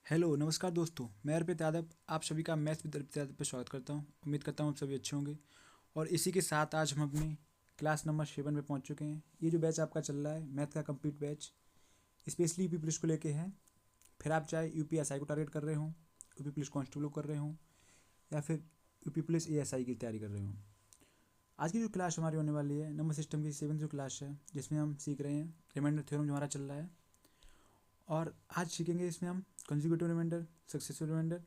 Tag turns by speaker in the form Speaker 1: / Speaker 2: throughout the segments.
Speaker 1: Hello नमस्कार दोस्तों, मैं अर्पित यादव आप सभी का मैथ्स विद अर्पित यादव पर स्वागत करता हूं। उम्मीद करता हूं आप सभी अच्छे होंगे। और इसी के साथ आज हम अपने क्लास नंबर 7 में पहुंच चुके हैं। ये जो बैच आपका चल रहा है मैथ का complete batch, specially UP police को लेके है। फिर आप चाहे यूपी एसआई को टारगेट कर रहे हो, यूपी पुलिस कांस्टेबल को कर रहे हो, या फिर यूपी पुलिस एएसआई की तैयारी कर रहे हो। आज की जो क्लास हमारी होने वाली है नंबर सिस्टम की 7th जो क्लास है, जिसमें हम सीख रहे हैं रिमाइंडर थ्योरम जो हमारा चल रहा है। और आज सीखेंगे इसमें हम consecutive remainder, successive remainder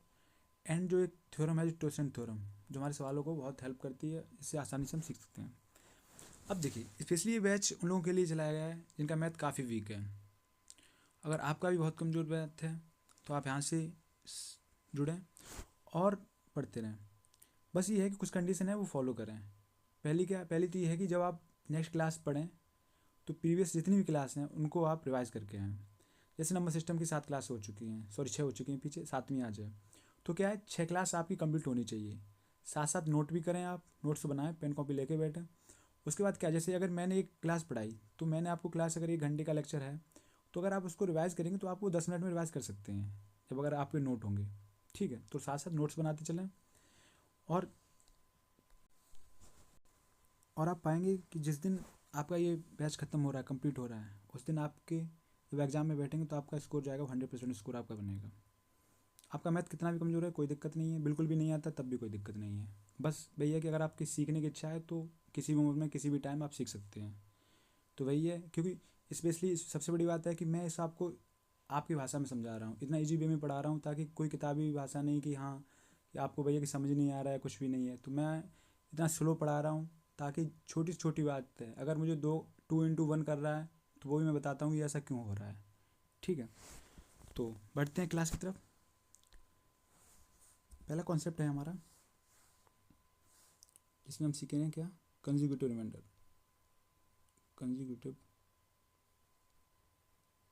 Speaker 1: and जो एक थ्योरम है जो टोसेंट थ्योरम, जो हमारे सवालों को बहुत हेल्प करती है। इससे आसानी से हम सीख सकते हैं। अब देखिए, स्पेशली ये बैच उन लोगों के लिए चलाया गया है जिनका मैथ काफ़ी वीक है। अगर आपका भी बहुत कमज़ोर मैथ है तो आप यहाँ से जुड़ें और पढ़ते रहें। बस ये है कि कुछ कंडीशन है वो फॉलो करें। पहली तो ये है कि जब आप नेक्स्ट क्लास पढ़ें तो प्रीवियस जितनी भी क्लास हैं उनको आप रिवाइज़ करके आएँ। जैसे नंबर सिस्टम की 7 क्लास हो चुकी हैं, सॉरी 6 हो चुकी हैं, पीछे 7वीं आ जाए तो क्या है 6 क्लास आपकी कंप्लीट होनी चाहिए। साथ साथ नोट भी करें, आप नोट्स बनाएं, पेन कॉपी लेके बैठें। उसके बाद क्या, जैसे अगर मैंने एक क्लास पढ़ाई तो मैंने आपको क्लास, अगर 1 घंटे का लेक्चर है तो अगर आप उसको रिवाइज़ करेंगे तो आप वो 10 मिनट में रिवाइज़ कर सकते हैं, जब अगर आपके नोट होंगे। ठीक है, तो साथ साथ नोट्स बनाते चलें। और आप पाएंगे कि जिस दिन आपका ये बैच ख़त्म हो रहा है, कंप्लीट हो रहा है, उस दिन आपके जब एग्ज़ाम में बैठेंगे तो आपका स्कोर जाएगा 100% स्कोर आपका बनेगा। आपका मैथ कितना भी कमज़ोर है कोई दिक्कत नहीं है, बिल्कुल भी नहीं आता तब भी कोई दिक्कत नहीं है। बस भैया कि अगर आपकी सीखने की इच्छा है तो किसी भी उम्र में किसी भी टाइम आप सीख सकते हैं। तो वही है, क्योंकि स्पेशली सबसे बड़ी बात है कि मैं इस आपको आपकी भाषा में समझा रहा हूँ, इतना ईजी वे में पढ़ा रहा हूँ, ताकि कोई किताबी भाषा नहीं कि हाँ कि आपको भैया कि समझ नहीं आ रहा है, कुछ भी नहीं है। तो मैं इतना स्लो पढ़ा रहा हूँ ताकि छोटी से छोटी बात है, अगर मुझे 2 2 into 1 कर रहा है तो वो भी मैं बताता हूँ कि ऐसा क्यों हो रहा है। ठीक है, तो बढ़ते हैं क्लास की तरफ। पहला कॉन्सेप्ट है हमारा, इसमें हम सीखेंगे क्या, consecutive remainder. Consecutive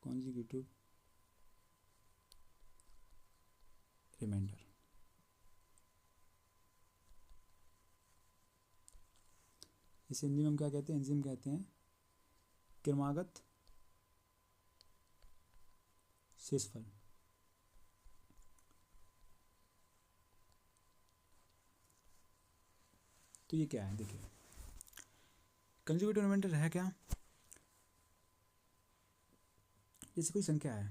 Speaker 1: consecutive remainder. इसे हिंदी में हम क्या कहते हैं, एंजाइम कहते हैं, क्रमागत शेषफल। तो ये क्या है, देखिए कंसेक्यूटिव रिमाइंडर है क्या। जैसे कोई संख्या है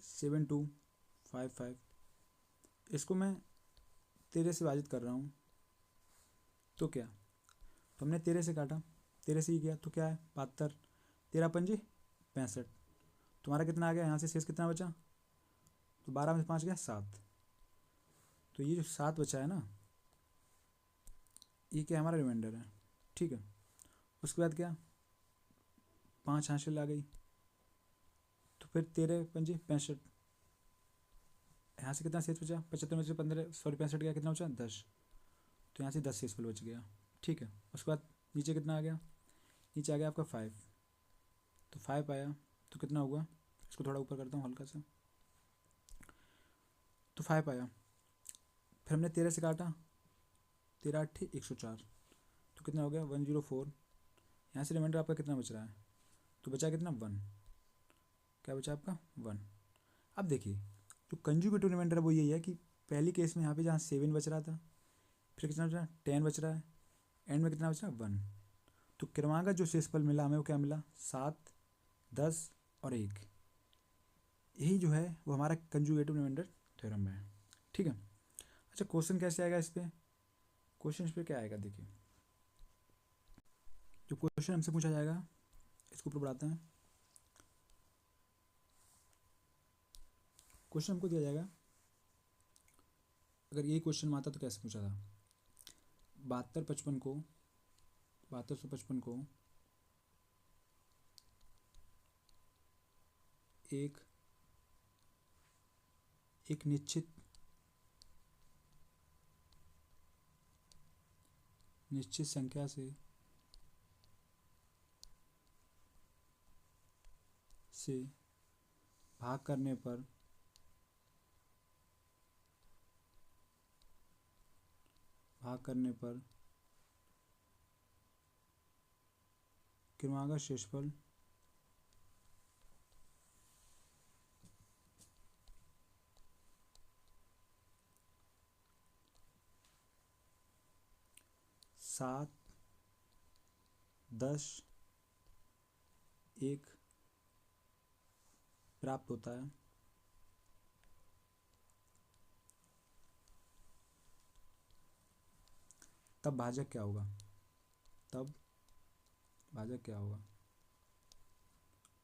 Speaker 1: 7255, इसको मैं 13 से विभाजित कर रहा हूँ, तो क्या, तो हमने 13 से काटा, 13 से ही किया तो क्या है 72, 13 पंजे 65। तुम्हारा कितना आ गया, यहाँ से शेष कितना बचा, तो 12 में 5 गया 7। तो ये जो 7 बचा है ना, ये क्या हमारा रिमाइंडर है। ठीक है, उसके बाद क्या, 5 हासिल आ गई, तो फिर 13 पंजे 65, यहाँ से कितना शेष बचा, 75 में से 15, सॉरी 65 गया, कितना बचा 10। तो यहाँ से 10 शेषफल बच गया। ठीक है, उसके बाद नीचे कितना आ गया, नीचे आ गया आपका 5। तो 5 आया तो कितना हुआ, इसको थोड़ा ऊपर करता हूँ हल्का सा, तो 5 आया। फिर हमने 13 से काटा, 13 8 104, तो कितना हो गया 104। यहाँ से रिमाइंडर आपका कितना बच रहा है, तो बचा कितना 1, क्या बचा आपका 1। अब देखिए जो कंजुगेटिव रिमाइंडर है वो यही है कि पहली केस में यहाँ पे जहाँ 7 बच रहा था, फिर कितना बच रहा है 10 बच रहा है, एंड में कितना बच रहा है 1। तो क्रमागत जो शेषफल मिला हमें वो क्या मिला, 7 10 और 1। यही जो है वो हमारा कंजुगेटिव रिमाइंडर थ्योरम में है। ठीक है, अच्छा क्वेश्चन कैसे आएगा इस पर, क्वेश्चन इस पर क्या आएगा, देखिए जो क्वेश्चन हमसे पूछा जाएगा इसको ऊपर बढ़ाते हैं। क्वेश्चन हमको दिया जाएगा, अगर यही क्वेश्चन में आता तो कैसे पूछा था, 7255 को एक एक निश्चित संख्या से भाग करने पर क्रमागत शेषफल 7, 10, 1 प्राप्त होता है। तब भाजक क्या होगा? तब भाजक क्या होगा?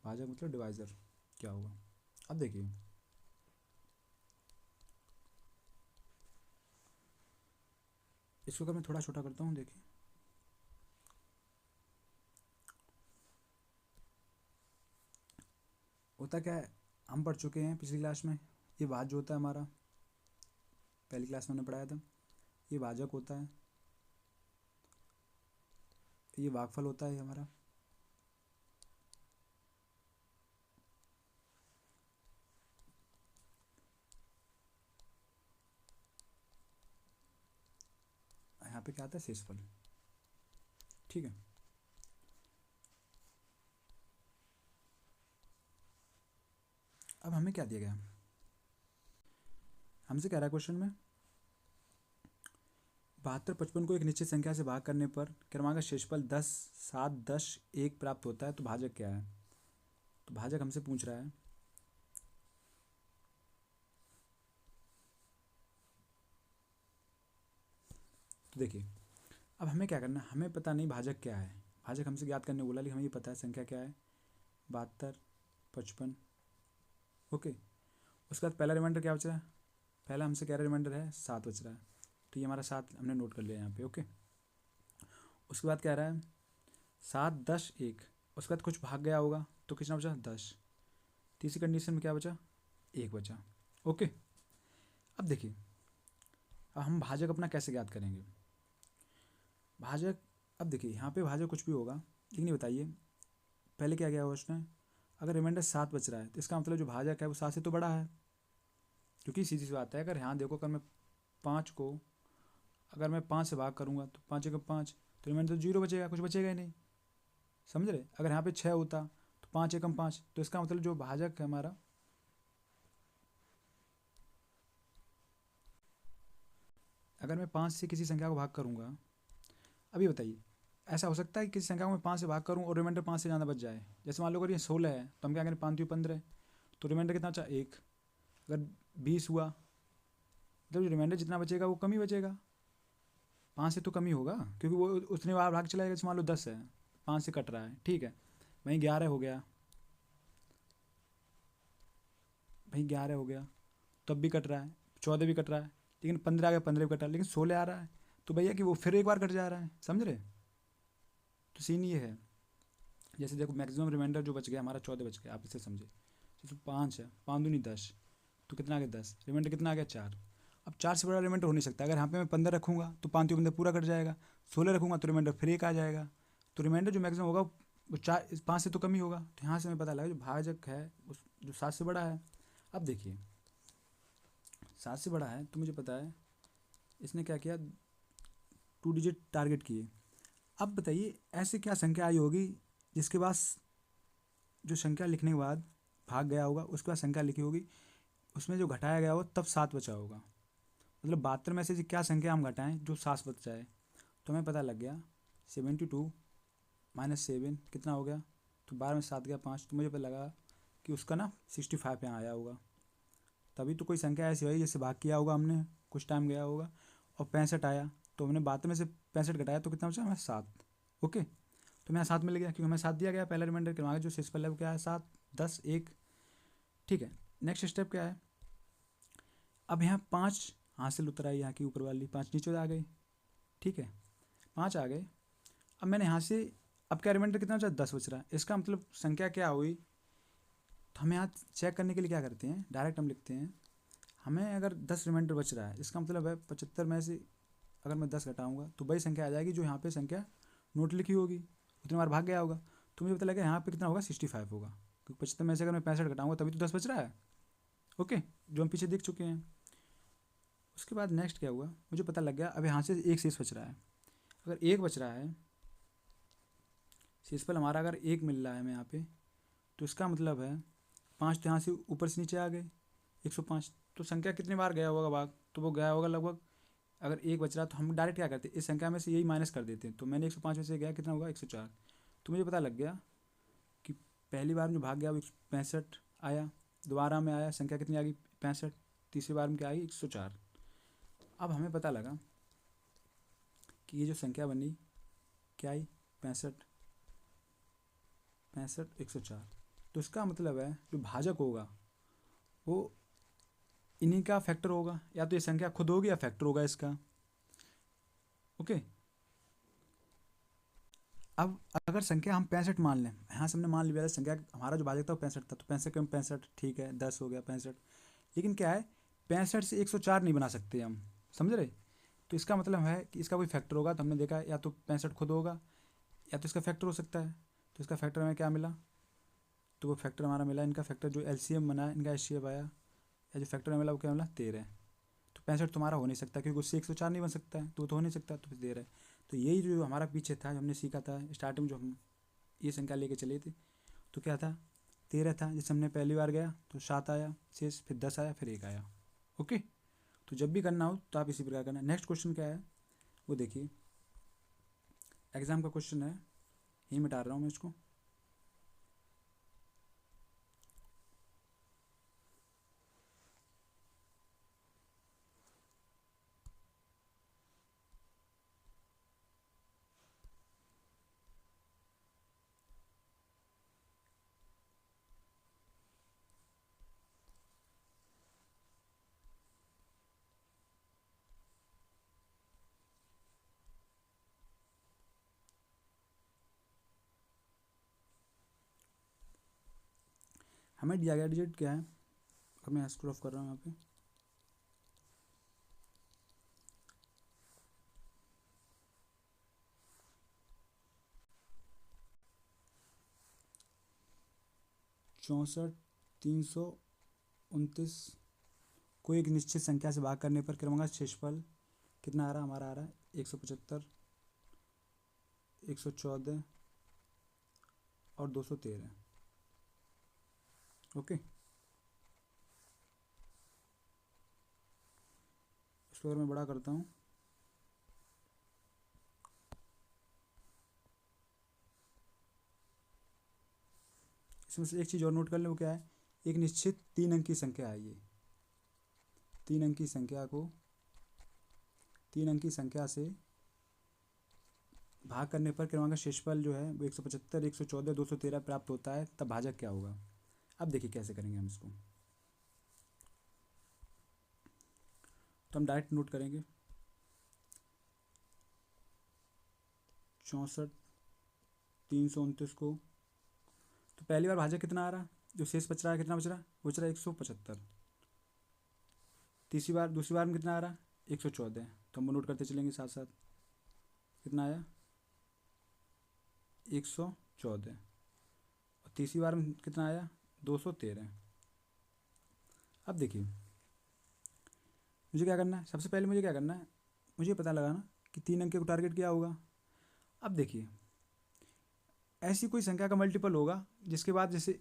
Speaker 1: भाजक मतलब डिवाइज़र क्या होगा? अब देखिए, इसको अगर मैं थोड़ा छोटा करता हूँ, देखिए होता क्या है, हम पढ़ चुके हैं पिछली क्लास में, ये भाज्य जो होता है हमारा, पहली क्लास में हमने पढ़ाया था, ये भाजक होता है, ये भागफल होता है हमारा। यहाँ पे क्या आता है? शेषफल। ठीक है, अब हमें क्या दिया गया? हमसे कह रहा है क्वेश्चन में 72, 55 को एक निश्चित संख्या से भाग करने पर क्रमांक शेषफल 10, 7, 10, 1 प्राप्त होता है, तो भाजक क्या है? तो भाजक हमसे पूछ रहा है। तो देखिए, अब हमें क्या करना है, हमें पता नहीं भाजक क्या है, भाजक हमसे ज्ञात करने बोला, लेकिन हमें ये पता है संख्या क्या है, 72, 55। ओके, उसके बाद पहला रिमाइंडर क्या बच रहा है? पहला हमसे कह रहा रिमाइंडर है 7 बच रहा है, तो ये हमारा 7 हमने नोट कर लिया यहाँ पे। ओके, उसके बाद कह रहा है 7, 10, 1, उसके बाद कुछ भाग गया होगा, तो कितना बचा? 10। तीसरी कंडीशन में क्या बचा? 1 बचा। ओके, अब देखिए, अब हम भाजक अपना कैसे ज्ञात करेंगे? भाजक, अब देखिए यहाँ पे भाजक कुछ भी होगा, लेकिन ये बताइए पहले क्या गया हुआ उसने, अगर रिमाइंडर 7 बच रहा है तो इसका मतलब जो भाजक है वो 7 से तो बड़ा है, क्योंकि सीधी सी बात है, अगर यहाँ देखो, अगर मैं 5 को, अगर मैं 5 से भाग करूँगा तो 5 एकम 5, तो रिमाइंडर तो 0 बचेगा, कुछ बचेगा ही नहीं। समझ रहे? अगर यहाँ पे 6 होता तो 5 एकम 5, तो इसका मतलब जो भाजक है हमारा, अगर मैं 5 से किसी संख्या को भाग करूँगा, अभी बताइए ऐसा हो सकता है कि किसी संख्या को मैं 5 से भाग करूँ और रिमाइंडर 5 से ज़्यादा बच जाए? जैसे मान लो अगर ये 16 है तो हम क्या करें, 5 15, तो रिमाइंडर कितना बचा? 1। अगर 20 हुआ, मतलब जो रिमाइंडर जितना बचेगा वो कम ही बचेगा, 5 से तो कम ही होगा, क्योंकि वो उतने बार भाग चलाएगा। जैसे मान लो 10 है, 5 से कट रहा है, ठीक है, वहीं 11 हो गया, वहीं 11 हो गया, तब भी कट रहा है, 14 भी कट रहा है, लेकिन 15 आ गया, 15 भी कट रहा है, लेकिन 16 आ रहा है, तो भैया कि वो फिर एक बार कट जा रहा है। समझ रहे? तो सीन ये है, जैसे देखो मैक्सिमम रिमाइंडर जो बच गया हमारा 14 बच गया, आप इसे समझे, जैसे 5 है, 5 दूनी 10, तो कितना आ गया? 10। रिमाइंडर कितना आ गया? 4। अब 4 से बड़ा रिमाइंडर हो नहीं सकता। अगर यहाँ पे मैं 15 रखूँगा तो 5 15 पूरा कट जाएगा, 16 रखूँगा तो रिमाइंडर फिर एक आ जाएगा, तो रिमाइंडर जो मैक्सिमम होगा वो 4, 5 से तो कम ही होगा। तो यहाँ से हमें पता लगा जो भाजक है उस जो 7 से बड़ा है। अब देखिए 7 से बड़ा है, तो मुझे पता है इसने क्या किया, 2 डिजिट टारगेट किए। अब बताइए ऐसे क्या संख्या आई होगी जिसके पास, जो संख्या लिखने के बाद भाग गया होगा, उसके बाद संख्या लिखी होगी, उसमें जो घटाया गया हो तब 7 बचा होगा। मतलब 72 में से क्या संख्या हम घटाएं जो 7 बच जाए? तो हमें पता लग गया 72 माइनस 7 कितना हो गया, तो 12 में 7 गया 5, तो मुझे पता लगा कि उसका ना 65 यहाँ आया होगा। तभी तो कोई संख्या ऐसी हुई जैसे भाग किया होगा हमने, कुछ टाइम गया होगा, और 65 आया, तो हमने 72 में से 65 घटाया तो कितना बचा हमें? 7। ओके, तो मेरा 7 मिल गया, क्योंकि हमें 7 दिया गया पहला रिमाइंडर के, आगे जो शेषफल है वो क्या है? 7, 10, 1। ठीक है, नेक्स्ट स्टेप क्या है? अब यहाँ 5 हासिल उतर आई, यहाँ की ऊपर वाली 5 नीचे आ गई, ठीक है, 5 आ गए। अब मैंने यहाँ से, अब क्या रिमाइंडर कितना बचा? 10 बच रहा है। इसका मतलब संख्या क्या हुई? तो हमें यहाँ चेक करने के लिए क्या करते हैं, डायरेक्ट हम लिखते हैं, हमें अगर 10 रिमाइंडर बच रहा है, इसका मतलब है 75 में से अगर मैं 10 घटाऊँगा तो वही संख्या आ जाएगी जो यहाँ पे संख्या नोट लिखी होगी, उतनी बार भाग गया होगा। तो मुझे पता लगा यहाँ पे कितना होगा? 65 होगा, क्योंकि 75 में से अगर मैं 65 घटाऊँगा तभी तो 10 बच रहा है। ओके, जो हम पीछे देख चुके हैं। उसके बाद नेक्स्ट क्या हुआ, मुझे पता लग गया अब यहाँ से एक शेष बच रहा है। अगर एक बच रहा है, शेषफल हमारा अगर 1 मिल रहा है हमें यहाँ पे, तो इसका मतलब है 5 तो यहाँ से ऊपर से नीचे आ गए 105, तो संख्या कितनी बार गया होगा भाग? तो वो गया होगा लगभग अगर एक बच रहा तो हम डायरेक्ट क्या करते, इस संख्या में से यही माइनस कर देते हैं। तो मैंने 105 में से गया कितना होगा 104। तो मुझे पता लग गया कि पहली बार में जो भाग गया वो 65 आया, दोबारा में आया संख्या कितनी आ गई 65, तीसरी बार में क्या आई 104। अब हमें पता लगा कि ये जो संख्या बनी क्या आई 65, 65 104। तो इसका मतलब है जो भाजक होगा वो इन्हीं का फैक्टर होगा, या तो ये संख्या खुद होगी या फैक्टर होगा इसका। ओके, अब अगर संख्या हम 65 मान लें, यहाँ से हमने मान लिया संख्या हमारा जो भाजक था वो 65 था, तो 65 कम 65 ठीक है 10 हो गया 65। लेकिन क्या है 65 से 104 नहीं बना सकते हम, समझ रहे। तो इसका मतलब है कि इसका कोई फैक्टर होगा। तो हमने देखा या तो 65 खुद होगा या तो इसका फैक्टर हो सकता है। तो इसका फैक्टर हमें क्या मिला, तो वो फैक्टर हमारा मिला, इनका फैक्टर जो एलसीएम बना है इनका एचसीएफ आया, या जो फैक्टर मिला वो क्या मिला 13। तो 65 तुम्हारा हो नहीं सकता क्योंकि उससे 104 नहीं बन सकता है, तो वो तो हो नहीं सकता, तो फिर 13। तो यही जो हमारा पीछे था हमने सीखा था स्टार्टिंग जो हम ये संख्या लेके चले थे, तो क्या था 13 था। जैसे हमने पहली बार गया तो 7 आया शेष, फिर 10 आया, फिर 1 आया। ओके, तो जब भी करना हो तो आप इसी प्रकार करना। नेक्स्ट क्वेश्चन क्या है वो देखिए, एग्जाम का क्वेश्चन है, यही मिटा रहा हूँ मैं इसको। हमें दिया गया डिजिट क्या है, अब मैं स्क्रॉल ऑफ कर रहा हूँ यहाँ पे। चौंसठ 329 को एक निश्चित संख्या से भाग करने पर क्रमांक शेषफल कितना आ रहा, हमारा आ रहा है 175, 114 और 213। ओके, इसको अगर मैं बड़ा करता हूँ, इसमें से एक चीज़ और नोट कर लें, वो क्या है, एक निश्चित 3 अंक की संख्या है ये। 3 अंक की संख्या को 3 अंक की संख्या से भाग करने पर क्रमांक शेषफल जो है वो 175, 114, 213 प्राप्त होता है, तब भाजक क्या होगा। अब देखिए कैसे करेंगे हम इसको, तो हम डायरेक्ट नोट करेंगे 64 329 को, तो पहली बार भाजक कितना आ रहा, जो शेष बच रहा है कितना बच रहा, बच रहा है 175। तीसरी बार दूसरी बार में कितना आ रहा 114, तो हम नोट करते चलेंगे साथ साथ, कितना आया 114। और तीसरी बार में कितना आया 213। अब देखिए मुझे क्या करना है, सबसे पहले मुझे क्या करना है, मुझे पता लगाना कि 3 अंक को टारगेट क्या होगा। अब देखिए ऐसी कोई संख्या का मल्टीपल होगा जिसके बाद जैसे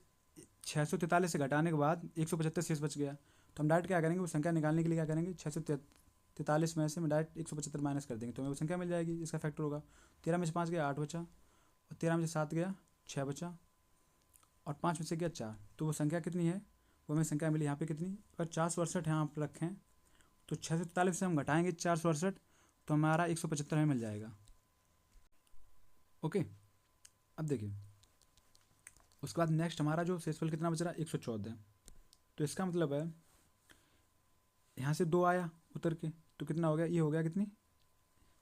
Speaker 1: 643 से घटाने के बाद 175 शेष बच गया, तो हम डायरेक्ट क्या करेंगे, वो संख्या निकालने के लिए क्या करेंगे 643 में से मैं डायरेक्ट 175 माइनस कर देंगे, तो हमें वो संख्या मिल जाएगी जिसका फैक्टर होगा। 13 में से 5 गया 8 बचा, और 13 में से 7 गया 6 बचा, और 5 में से गया 4, तो वो संख्या कितनी है, वो हमें संख्या मिली यहाँ पे कितनी, अगर 468 यहाँ पर रखें तो 643 से हम घटाएंगे 468, तो हमारा 175 हमें मिल जाएगा। ओके, अब देखिए उसके बाद नेक्स्ट हमारा जो शेषफल कितना बच रहा है 114। तो इसका मतलब है यहाँ से 2 आया उतर के, तो कितना हो गया, ये हो गया कितनी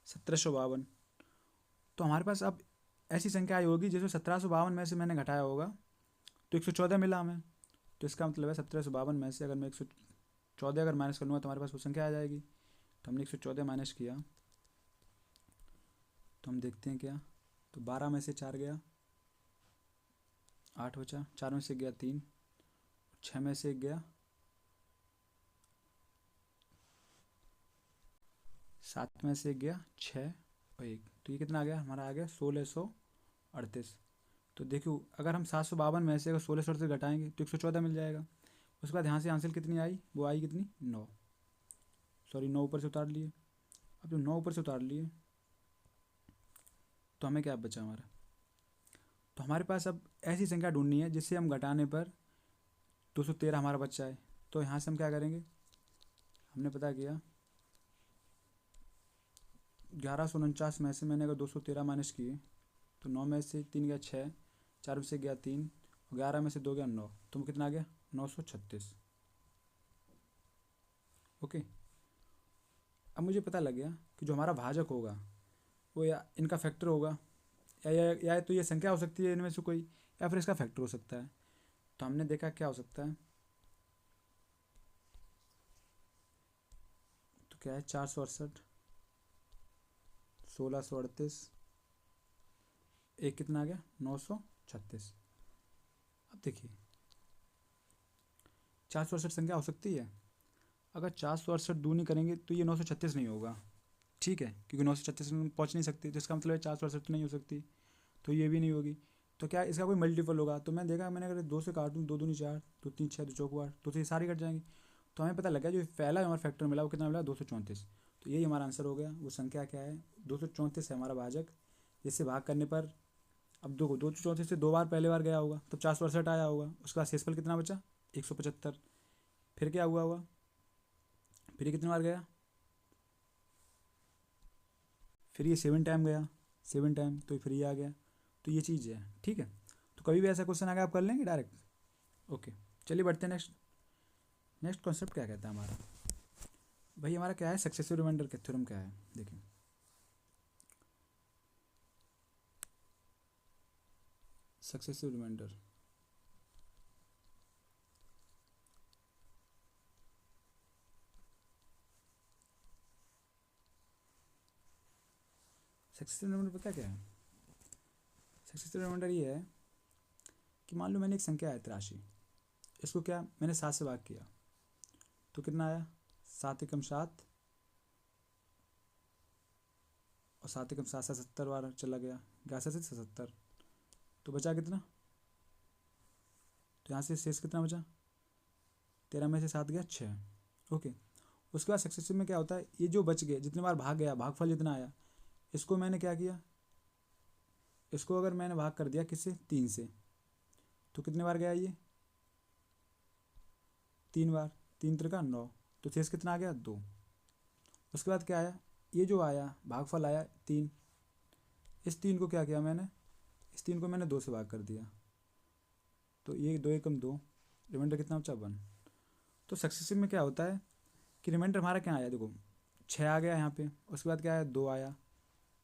Speaker 1: 1752। तो हमारे पास अब ऐसी संख्या आई होगी जिसमें 1752 में से मैंने घटाया होगा तो 114 मिला हमें। तो इसका मतलब है 1752 में से अगर मैं 114 अगर माइनस कर लूँगा तो हमारे पास वो संख्या आ जाएगी। तो हमने 114 माइनस किया तो हम देखते हैं क्या, तो 12 में से 4 गया 8 बचा, 4 में से गया 3, 6 में से 1 गया 7 में से 1 गया 6 और 1, तो ये कितना आ गया हमारा, आ गया 1638। तो देखो अगर हम 752 में से अगर 1638 घटाएंगे तो 114 मिल जाएगा। उसके बाद यहाँ से आंसर कितनी आई, वो आई कितनी 9, सॉरी 9 ऊपर से उतार लिए, अब जो 9 ऊपर से उतार लिए तो हमें क्या बचा हमारा, तो हमारे पास अब ऐसी संख्या ढूंढनी है जिससे हम घटाने पर 213 हमारा बच्चा है। तो यहाँ से हम क्या करेंगे, हमने पता किया 1149 में से मैंने अगर 213 माइनस किए तो 9 में से 3 गया 6, 4 में से गया 3, 11 में से 2 गया 9, तो कितना आ गया 936। ओके, अब मुझे पता लग गया कि जो हमारा भाजक होगा वो या इनका फैक्टर होगा या तो ये संख्या हो सकती है इनमें से कोई, या फिर इसका फैक्टर हो सकता है। तो हमने देखा क्या हो सकता है, तो क्या है 468, 1638, एक कितना आ गया 936। अब देखिए 468 संख्या हो सकती है, अगर 468 दूनी करेंगे तो ये 936 नहीं होगा, ठीक है, क्योंकि 936 में पहुँच नहीं सकती, तो इसका मतलब है 468 नहीं हो सकती, तो ये भी नहीं होगी। तो क्या इसका कोई मल्टीपल होगा, तो मैंने अगर 2 से काटूँ, 2 दूनी 4, 2 3 6, 2 चौक 8, तो ये सारी कट जाएंगी। तो हमें पता लगा जो पहला हमारा फैक्टर मिला वो कितना मिला 234। तो यही हमारा आंसर हो गया, वो संख्या क्या है 234 है हमारा भाजक, जिससे भाग करने पर अब 234 से 2 बार पहले बार गया होगा तब 468 आया होगा, उसके बाद शेषफल कितना बचा 175, फिर क्या हुआ होगा, फिर ये कितनी बार गया, फिर ये 7 टाइम गया, 7 टाइम, तो फिर ये आ गया। तो ये चीज़ है, ठीक है। तो कभी भी ऐसा क्वेश्चन आ गया आप कर लेंगे डायरेक्ट। ओके, चलिए बढ़ते हैं नेक्स्ट। नेक्स्ट कॉन्सेप्ट क्या कहता है हमारा, भाई हमारा क्या है सक्सेसिव रिमाइंडर का थ्योरम क्या है, देखिए सक्सेसिव रिमाइंडर, सक्सेसिव रिमाइंडर पता क्या है, सक्सेसिव रिमाइंडर ये है कि मान लो मैंने एक संख्या है 83, इसको क्या मैंने 7 से भाग किया तो कितना आया 7 एकम 7, और 7 एकम 7 77 बार चला गया, 11 से 77, तो बचा कितना, तो यहाँ से शेष कितना बचा 13 में से 7 गया 6। ओके, उसके बाद सक्सेसिव में क्या होता है, ये जो बच गए जितने बार भाग गया भागफल जितना आया, इसको मैंने क्या किया, इसको अगर मैंने भाग कर दिया किससे 3 से, तो कितने बार गया ये 3 बार, 3 त्रिका 9, तो शेष कितना आ गया 2। उसके बाद क्या आया, ये जो आया भागफल आया 3, इस 3 को क्या किया मैंने, इस 3 को मैंने 2 से भाग कर दिया, तो ये 2 एकम 2, रिमाइंडर कितना बचा 1। तो सक्सेसिव में क्या होता है कि रिमाइंडर हमारा क्या आया, देखो 6 आ गया यहाँ पे, उसके बाद क्या आया 2 आया,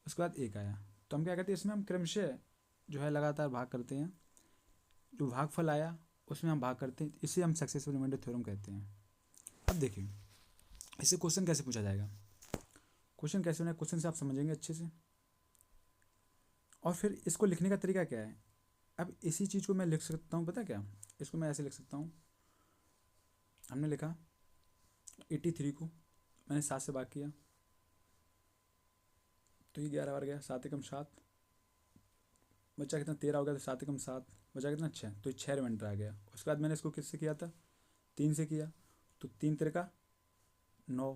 Speaker 1: उसके बाद 1 आया, तो हम क्या करते हैं इसमें हम क्रमशः जो है लगातार भाग करते हैं, जो भागफल आया उसमें हम भाग करते हैं, इसे हम सक्सेसिव रिमाइंडर थ्योरम कहते हैं। अब देखिए इससे क्वेश्चन कैसे पूछा जाएगा, क्वेश्चन कैसे होना, क्वेश्चन से आप समझेंगे अच्छे से, और फिर इसको लिखने का तरीका क्या है। अब इसी चीज़ को मैं लिख सकता हूँ, पता क्या, इसको मैं ऐसे लिख सकता हूँ, हमने लिखा 83 को मैंने 7 से भाग किया तो ये 11 बार गया, 7 एकम 7, बचा कितना 13 हो गया, तो 7 एकम 7 बचा कितना 6, तो 6 रिमाइंडर आ गया। उसके बाद मैंने इसको किससे किया था 3 से किया, तो 3 त्रिका 9,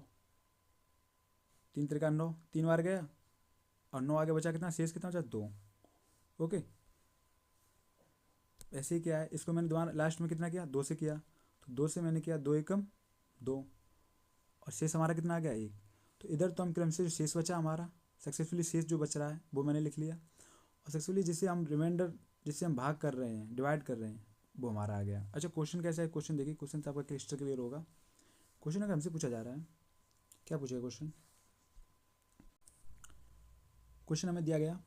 Speaker 1: 3 त्रिका 9, 3 बार गया और 9 आगे बचा कितना, शेष कितना बचा 2। ओके, ऐसे ही क्या है, इसको मैंने दोबारा लास्ट में कितना किया 2 से किया, तो 2 से मैंने किया 2 एकम 2, और शेष हमारा कितना आ गया 1। तो इधर तो हम क्रम से जो शेष बचा हमारा सक्सेसफुली, शेष जो बच रहा है वो मैंने लिख लिया, और सक्सेसफुली जिससे हम रिमाइंडर जिससे हम भाग कर रहे हैं डिवाइड कर रहे हैं वो हमारा आ गया। अच्छा क्वेश्चन कैसा है, क्वेश्चन देखिए, क्वेश्चन से आपका क्लिस्टर क्लियर होगा। क्वेश्चन अगर हमसे पूछा जा रहा है, क्या पूछेगा क्वेश्चन, क्वेश्चन हमें दिया गया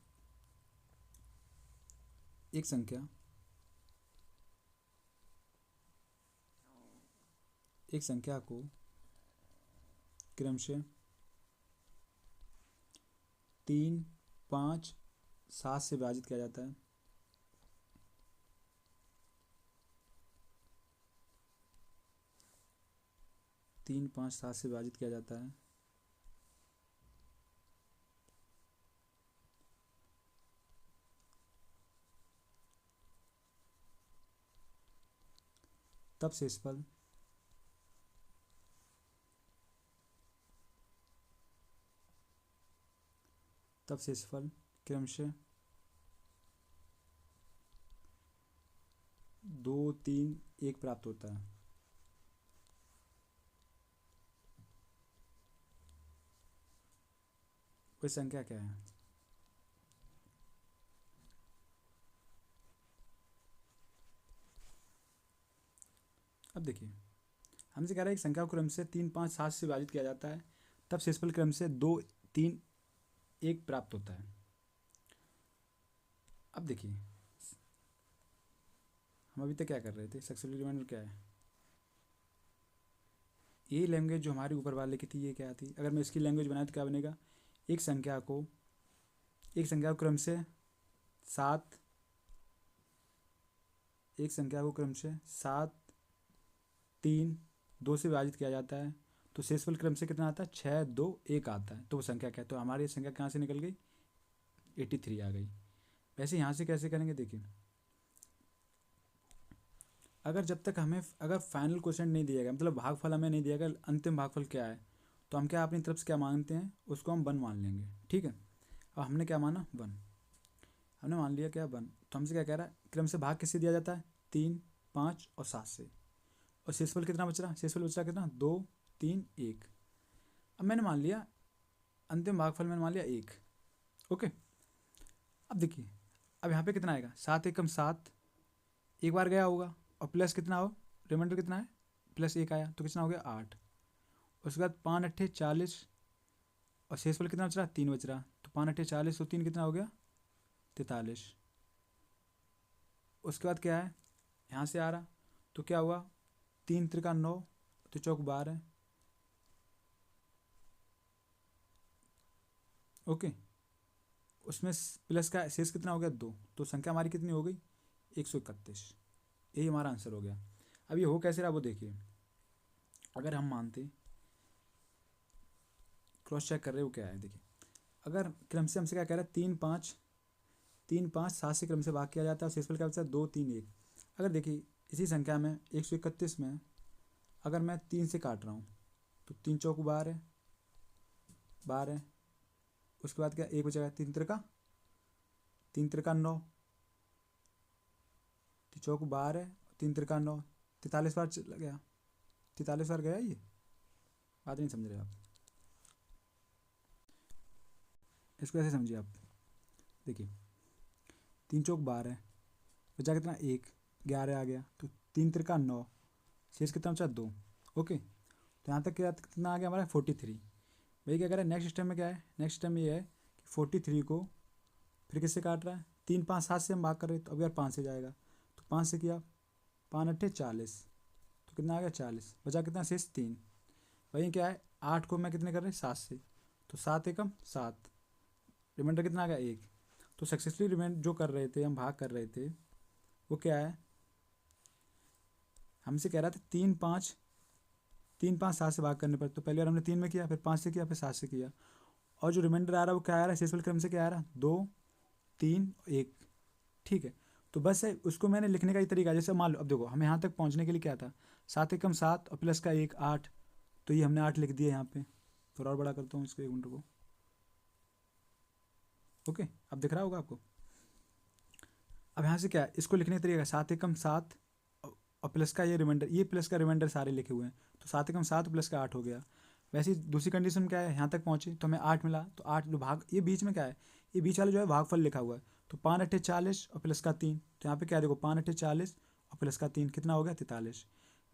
Speaker 1: एक संख्या, एक संख्या को क्रमशः 3 5 7 से विभाजित किया जाता है, 3 5 7 से विभाजित किया जाता है, तब शेषफल तब शेषफल क्रमशः 2, 3, 1 प्राप्त होता है। कोई संख्या क्या है? अब देखिए, हमसे कह रहा है एक संख्या को क्रम से 3, 5, 7 से विभाजित किया जाता है, तब शेषफल क्रम से 2, 3, 1 प्राप्त होता है। अब देखिए, हम अभी तक क्या कर रहे थे, सक्सेसफुल रिमाइंडर क्या है, ये लैंग्वेज जो हमारी ऊपर वाले की थी ये क्या थी। अगर मैं इसकी लैंग्वेज बनाया तो क्या बनेगा, एक संख्या को क्रम से 7, एक संख्या को क्रम से 7, 3, 2 से विभाजित किया जाता है, तो शेषफल क्रम से कितना आता है, 6, 2, 1 आता है। तो वो संख्या क्या है, तो हमारी ये संख्या कहाँ से निकल गई, 83 आ गई। वैसे यहाँ से कैसे करेंगे, देखिए, अगर जब तक हमें अगर फाइनल क्वेश्चन नहीं दिया गया, मतलब भागफल हमें नहीं दिया गया, अंतिम भागफल क्या है, तो हम क्या अपनी तरफ से क्या मानते हैं, उसको हम 1 मान लेंगे। ठीक है, अब हमने क्या माना, 1, हमने मान लिया क्या 1, तो हमसे क्या कह रहा है, क्रम से भाग किससे दिया जाता है, 3, 5 और 7 से, और शेषफल कितना बच रहा, शेषफल बच रहा कितना, 2, 3, 1। अब मैंने मान लिया अंतिम भागफल मैंने मान लिया 1। ओके, अब देखिए, अब यहाँ पे कितना आएगा, 7 एकम 7, एक बार गया होगा, और प्लस कितना हो, रिमाइंडर कितना है, प्लस 1 आया, तो कितना हो गया 8। उसके बाद 5 अट्ठे 40, और शेषफल कितना बच रहा, 3 बच रहा, तो 5 अट्ठे 40 तो 3 कितना हो गया, 43। उसके बाद क्या है, यहाँ से आ रहा, तो क्या हुआ, 3 त्रिका 9, तो चौक 12। ओके, उसमें प्लस का शेष कितना हो गया 2, तो संख्या हमारी कितनी हो गई, 131। यही हमारा आंसर हो गया। अब ये हो कैसे रहा वो देखिए, अगर हम मानते, क्रॉस चेक कर रहे हो क्या है, देखिए, अगर क्रम से हमसे क्या कह रहा है, 3, 5, 3, 5, 7 से क्रम से भाग किया जाता है, शेषफल क्या बचता है, 2, 3, 1। अगर देखिए इसी संख्या में 131 में अगर मैं 3 से काट रहा हूँ, तो 3 चौक 12, 12। उसके बाद क्या, एक बचेगा, 3 त्रिका 9, तो चौक 12, 3 त्रिका 9, 43 बार चला गया, 43 बार गया, ये बात नहीं समझ रहे आप, इसको ऐसे समझिए आप। देखिए 3 चौक 12, बचा कितना, 1, 11 आ गया, तो 3 त्रिका 9, शेष कितना बचा, 2। ओके, तो यहाँ तक क्या कितना आ गया हमारा, 43। वही क्या कह रहा है, नेक्स्ट स्टेप में क्या है, नेक्स्ट स्टेप में ये है कि 43 को फिर किससे काट रहा है, 3, 5, 7 से हम भाग कर रहे हैं, तो अब यार 5 से जाएगा, तो 5 से किया, 5 अट्ठे 40, तो कितना आ गया 40, बचा कितना शेष 3। वही क्या है, 8 को मैं कितने कर रहे हैं, 7 से, तो 7 एकम 7, रिमाइंडर कितना आ गया 1। तो सक्सेसफुली रिमाइंड जो कर रहे थे, हम भाग कर रहे थे, वो क्या है, हमसे कह रहा था 3, 5, 7 से भाग करने पर, तो पहले बार हमने 3 में किया, फिर 5 से किया, फिर 7 से किया, और जो रिमाइंडर आ रहा है वो क्या आ रहा है, शेषफल क्रम से क्या आ रहा है, 2, 3, 1। ठीक है, तो बस है, उसको मैंने लिखने का ही तरीका, जैसे मान लो, अब देखो हमें यहाँ तक पहुँचने के लिए क्या था, 7 एकम 7 और प्लस का 1, 8, तो ये हमने 8 लिख दिया यहाँ पे। थोड़ा और बड़ा करता हूँ इसको, 1 मिनट को। ओके, अब दिख रहा होगा आपको। अब यहाँ से क्या है, इसको लिखने का तरीका, 7 एकम 7 और प्लस का ये रिमाइंडर, ये प्लस का रिमाइंडर सारे लिखे हुए हैं, तो 7 एकम 7 प्लस का 8 हो गया। वैसे ही दूसरी कंडीशन क्या है, यहाँ तक पहुँचे तो हमें 8 मिला, तो 8 जो भाग, ये बीच में क्या है, ये बीच वाला जो है भागफल लिखा हुआ है, तो 5 अट्ठे 40 और प्लस का 3, तो यहाँ पे क्या है, देखो 5 अट्ठे 40 और प्लस का 3 कितना हो गया, 43।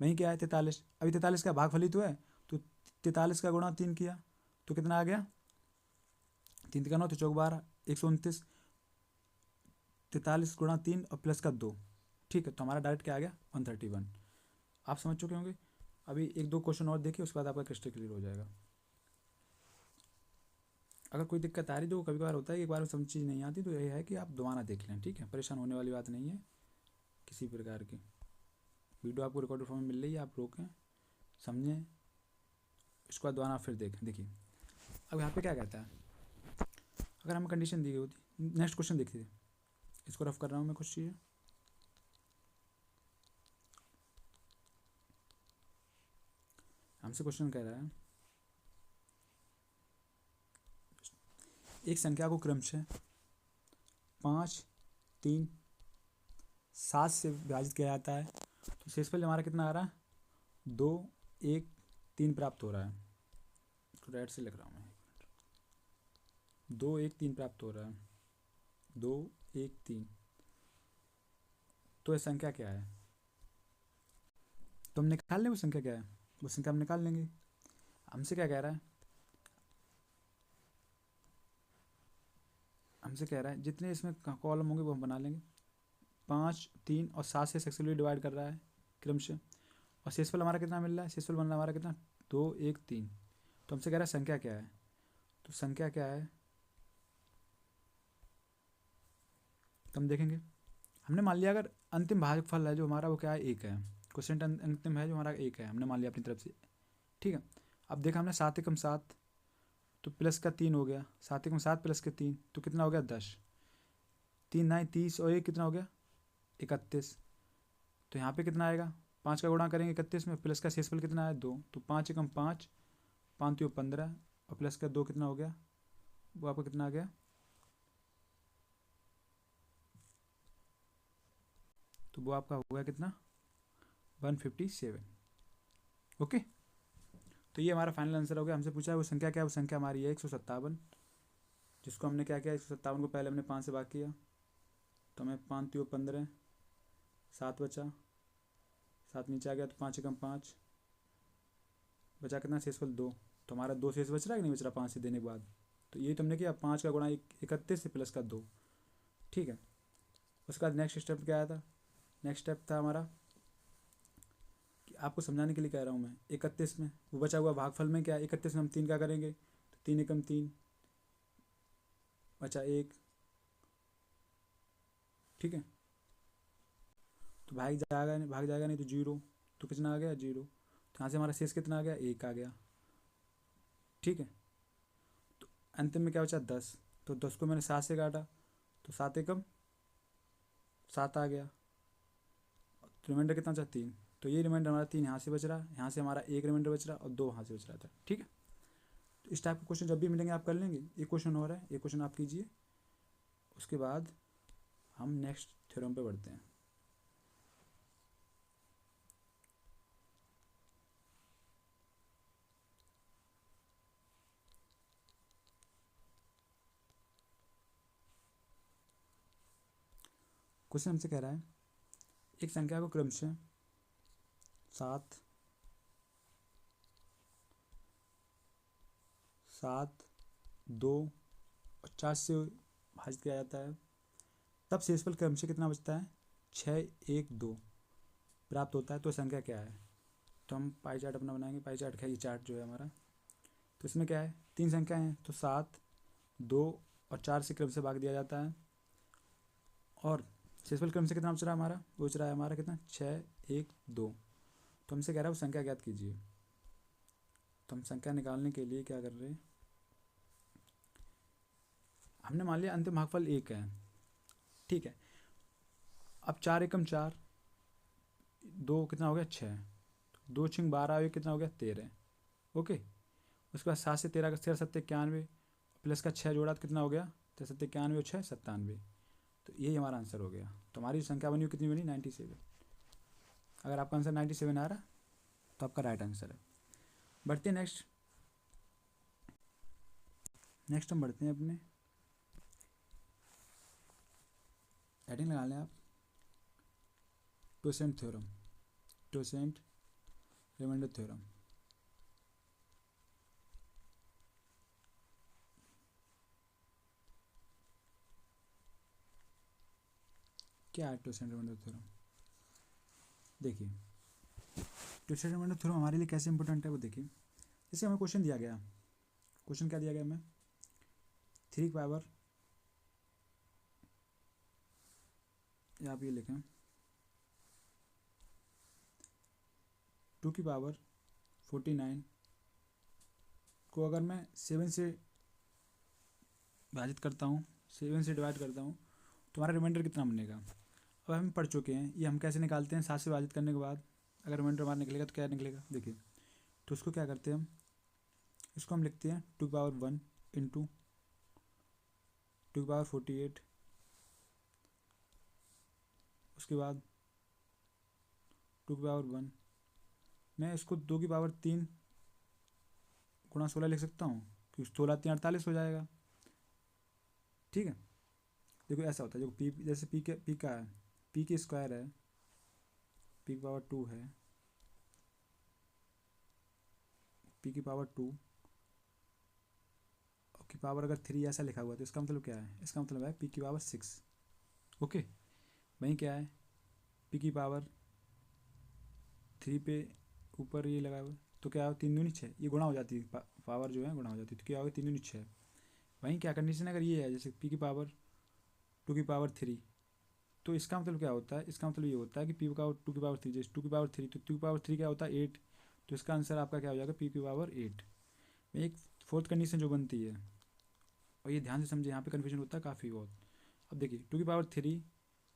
Speaker 1: वहीं क्या है 43, अभी 43 का भागफल ही तो है, तो 43 का गुणा 3 किया, तो कितना आ गया, 3 का 9, तो चौक 12, 129, 43 गुणा 3 और प्लस का 2। ठीक है, तो हमारा डायरेक्ट क्या आ गया, 131। आप समझ चुके होंगे। अभी 1-2 क्वेश्चन और देखिए, उसके बाद आपका क्रिस्टल क्लियर हो जाएगा। अगर कोई दिक्कत आ रही, जो कभी कभार होता है, एक बार में समझ चीज़ नहीं आती, तो यही है कि आप दोबारा देख लें। ठीक है, परेशान होने वाली बात नहीं है किसी प्रकार की। वीडियो आपको रिकॉर्डेड फॉर्म में मिल रही है, आप रोकें, समझें, इसके बाद दोबारा फिर देखें। देखिए अब यहाँ पे क्या कहता है, अगर हमें कंडीशन दी गई होती, नेक्स्ट क्वेश्चन देखिए, इसको रफ कर रहा हूँ मैं कुछ चीज़ें। हमसे क्वेश्चन कह रहा है, एक संख्या को क्रमशः 5, 3, 7 से विभाजित किया जाता है तो शेषफल हमारा कितना आ रहा है? 2, 1, 3 प्राप्त हो रहा है। तो रेड से लिख रहा हूँ मैं, 2, 1, 3 प्राप्त हो रहा है। 2, 1, 3। तो यह संख्या क्या है? तो हम निकाल लें वो संख्या क्या है, वो संख्या हम निकाल लेंगे। हमसे क्या कह रहा है? हमसे कह रहा है जितने इसमें कॉलम होंगे वो हम बना लेंगे। 5, 3 और 7 से सक्सेसफुली डिवाइड कर रहा है क्रमशः। और शेषफल हमारा कितना मिल रहा है? शेषफल बन रहा है हमारा कितना? 2, 1, 3। तो हमसे कह रहा है संख्या क्या है? तो संख्या क्या है तो हम देखेंगे। हमने मान लिया अगर अंतिम भागफल है जो हमारा वो क्या है? 1 है। क्वेश्चन अंतिम है जो हमारा 1 है, हमने मान लिया अपनी तरफ से। ठीक है, अब देखा हमने 7 एकम 7 तो प्लस का 3 हो गया। 7 एकम 7 प्लस के 3 तो कितना हो गया? 10। 3 9 30 और 1 कितना हो गया? 31। तो यहाँ पे कितना आएगा? 5 का गुणा करेंगे 31 में, प्लस का शेषफल कितना है? 2। तो 5 एकम 5, 5 3 15 और प्लस का 2 कितना हो गया? वो आपका कितना आ गया? तो वो आपका हो गया कितना? 157। ओके, तो ये हमारा फाइनल आंसर हो गया। हमसे पूछा है वो संख्या क्या है? वो संख्या हमारी है 157, जिसको हमने क्या किया? 157 को पहले हमने 5 से भाग किया तो हमें 5 3 15, 7 बचा, 7 नीचे आ गया तो 5 एकम 5 बचा कितना? शेषफल 2। तो हमारा 2 शेष बच रहा है कि नहीं बच रहा 5 से देने के बाद? तो यही तो हमने किया, 5 का गुणा 31 से प्लस का 2। ठीक है, उसके बाद नेक्स्ट स्टेप क्या आया था? नेक्स्ट स्टेप था हमारा कि आपको समझाने के लिए कह रहा हूँ मैं, 31 में वो बचा हुआ भागफल में क्या है? 31 में हम 3 क्या करेंगे? तो 3 एकम 3 बचा 1। ठीक है, तो भाग जाएगा नहीं तो 0। तो कितना आ गया? 0। तो यहाँ से हमारा शेष कितना आ गया? 1 आ गया। ठीक है, तो अंतिम में क्या बचा? 10। तो 10 को मैंने 7 से काटा तो 7 एकम 7 आ गया। तो रिमाइंडर कितना बचा? 3। तो ये रिमाइंडर हमारा 3 यहाँ से बच रहा है, यहाँ से हमारा 1 रिमाइंडर बच रहा है और 2 यहाँ से बच रहा था। ठीक है, तो इस टाइप के क्वेश्चन जब भी मिलेंगे आप कर लेंगे। एक क्वेश्चन हो रहा है, एक क्वेश्चन आप कीजिए, उसके बाद हम नेक्स्ट थ्योरम पे बढ़ते हैं। क्वेश्चन हमसे कह रहा है एक संख्या को क्रमशः 7, 7, 2 और 4 से भाजित किया जाता है, तब शेषफल क्रमशः कितना बचता है? 6, 1, 2 प्राप्त होता है। तो संख्या क्या है? तो हम पाई चार्ट अपना बनाएंगे। पाई चार्ट का ये चार्ट जो है हमारा, तो इसमें क्या है? 3 संख्या हैं तो 7, 2 और 4 से क्रम से भाग दिया जाता है। और शेषफल क्रम से कितना बच रहा है हमारा? वो बच रहा है हमारा कितना? 6, 1, 2। तो हमसे कह रहा है वो संख्या ज्ञात कीजिए। तो हम संख्या निकालने के लिए क्या कर रहे हैं? हमने मान लिया अंतिम भागफल 1 है। ठीक है, अब 4 एकम 4, 2 कितना हो गया? 6। 2 6 12 हुए कितना हो गया? 13। ओके, उसके बाद 7 से 13 का 13 7 91 प्लस का 6 जोड़ा तो कितना हो गया? 13 7 91 और 6 97। तो यही हमारा आंसर हो गया। तो हमारी संख्या बनी कितनी बनी? 97। अगर आपका आंसर 97 आ रहा तो आपका राइट आंसर है। बढ़ते हैं नेक्स्ट हम बढ़ते हैं अपने हेडिंग लगा लें आप, टोसेंट थ्योरम, टोसेंट रिमाइंडर थ्योरम। क्या है टोसेंट रिमाइंडर थ्योरम? देखिए, टोसेंट रिमाइंडर थ्योरम हमारे लिए कैसे इंपॉर्टेंट है वो देखिए। जैसे हमें क्वेश्चन दिया गया, क्वेश्चन क्या दिया गया हमें? 3 की पावर, या आप ये लिखें 2 की पावर 49 को अगर मैं 7 से विभाजित करता हूँ, 7 से डिवाइड करता हूँ तो हमारा रिमाइंडर कितना बनेगा? अब हम पढ़ चुके हैं ये हम कैसे निकालते हैं। 7 से विभाजित करने के बाद अगर रिमाइंडर हमारा निकलेगा तो क्या निकलेगा? देखिए, तो उसको क्या करते हैं हम, इसको हम लिखते हैं 2 की पावर 1 इंटू 2 की पावर 48, उसके बाद 2 की पावर 1। मैं इसको 2 की पावर 3 गुणा 16 लिख सकता हूँ, क्योंकि 16 3 48 हो जाएगा। ठीक है, देखो ऐसा होता है, जो पी जैसे पी का है, पी की स्क्वायर है, पी की पावर 2 है, पी की पावर 2 की पावर अगर 3 ऐसा लिखा हुआ है तो इसका मतलब क्या है, इसका मतलब है पी की पावर 6। ओके, वहीं क्या है, पी की पावर 3 पे ऊपर ये लगा हुआ है, तो क्या होगा 3 दूनी 6, ये गुणा हो जाती है, पावर जो है गुणा हो जाती है, तो क्या होगा 3 दूनी 6। वहीं क्या कंडीशन अगर ये है, जैसे पी की पावर 2 की पावर 3, तो इसका मतलब क्या होता है, इसका मतलब ये होता है कि पी की पावर 2 की पावर 3, जैसे 2 की पावर 3, तो 2 की पावर 3 क्या होता है 8, तो इसका आंसर आपका क्या हो जाएगा पी की पावर 8। एक फोर्थ कंडीशन जो बनती है, और ये ध्यान से समझे, यहाँ पे कन्फ्यूजन होता है काफ़ी बहुत। अब देखिए 2 की पावर 3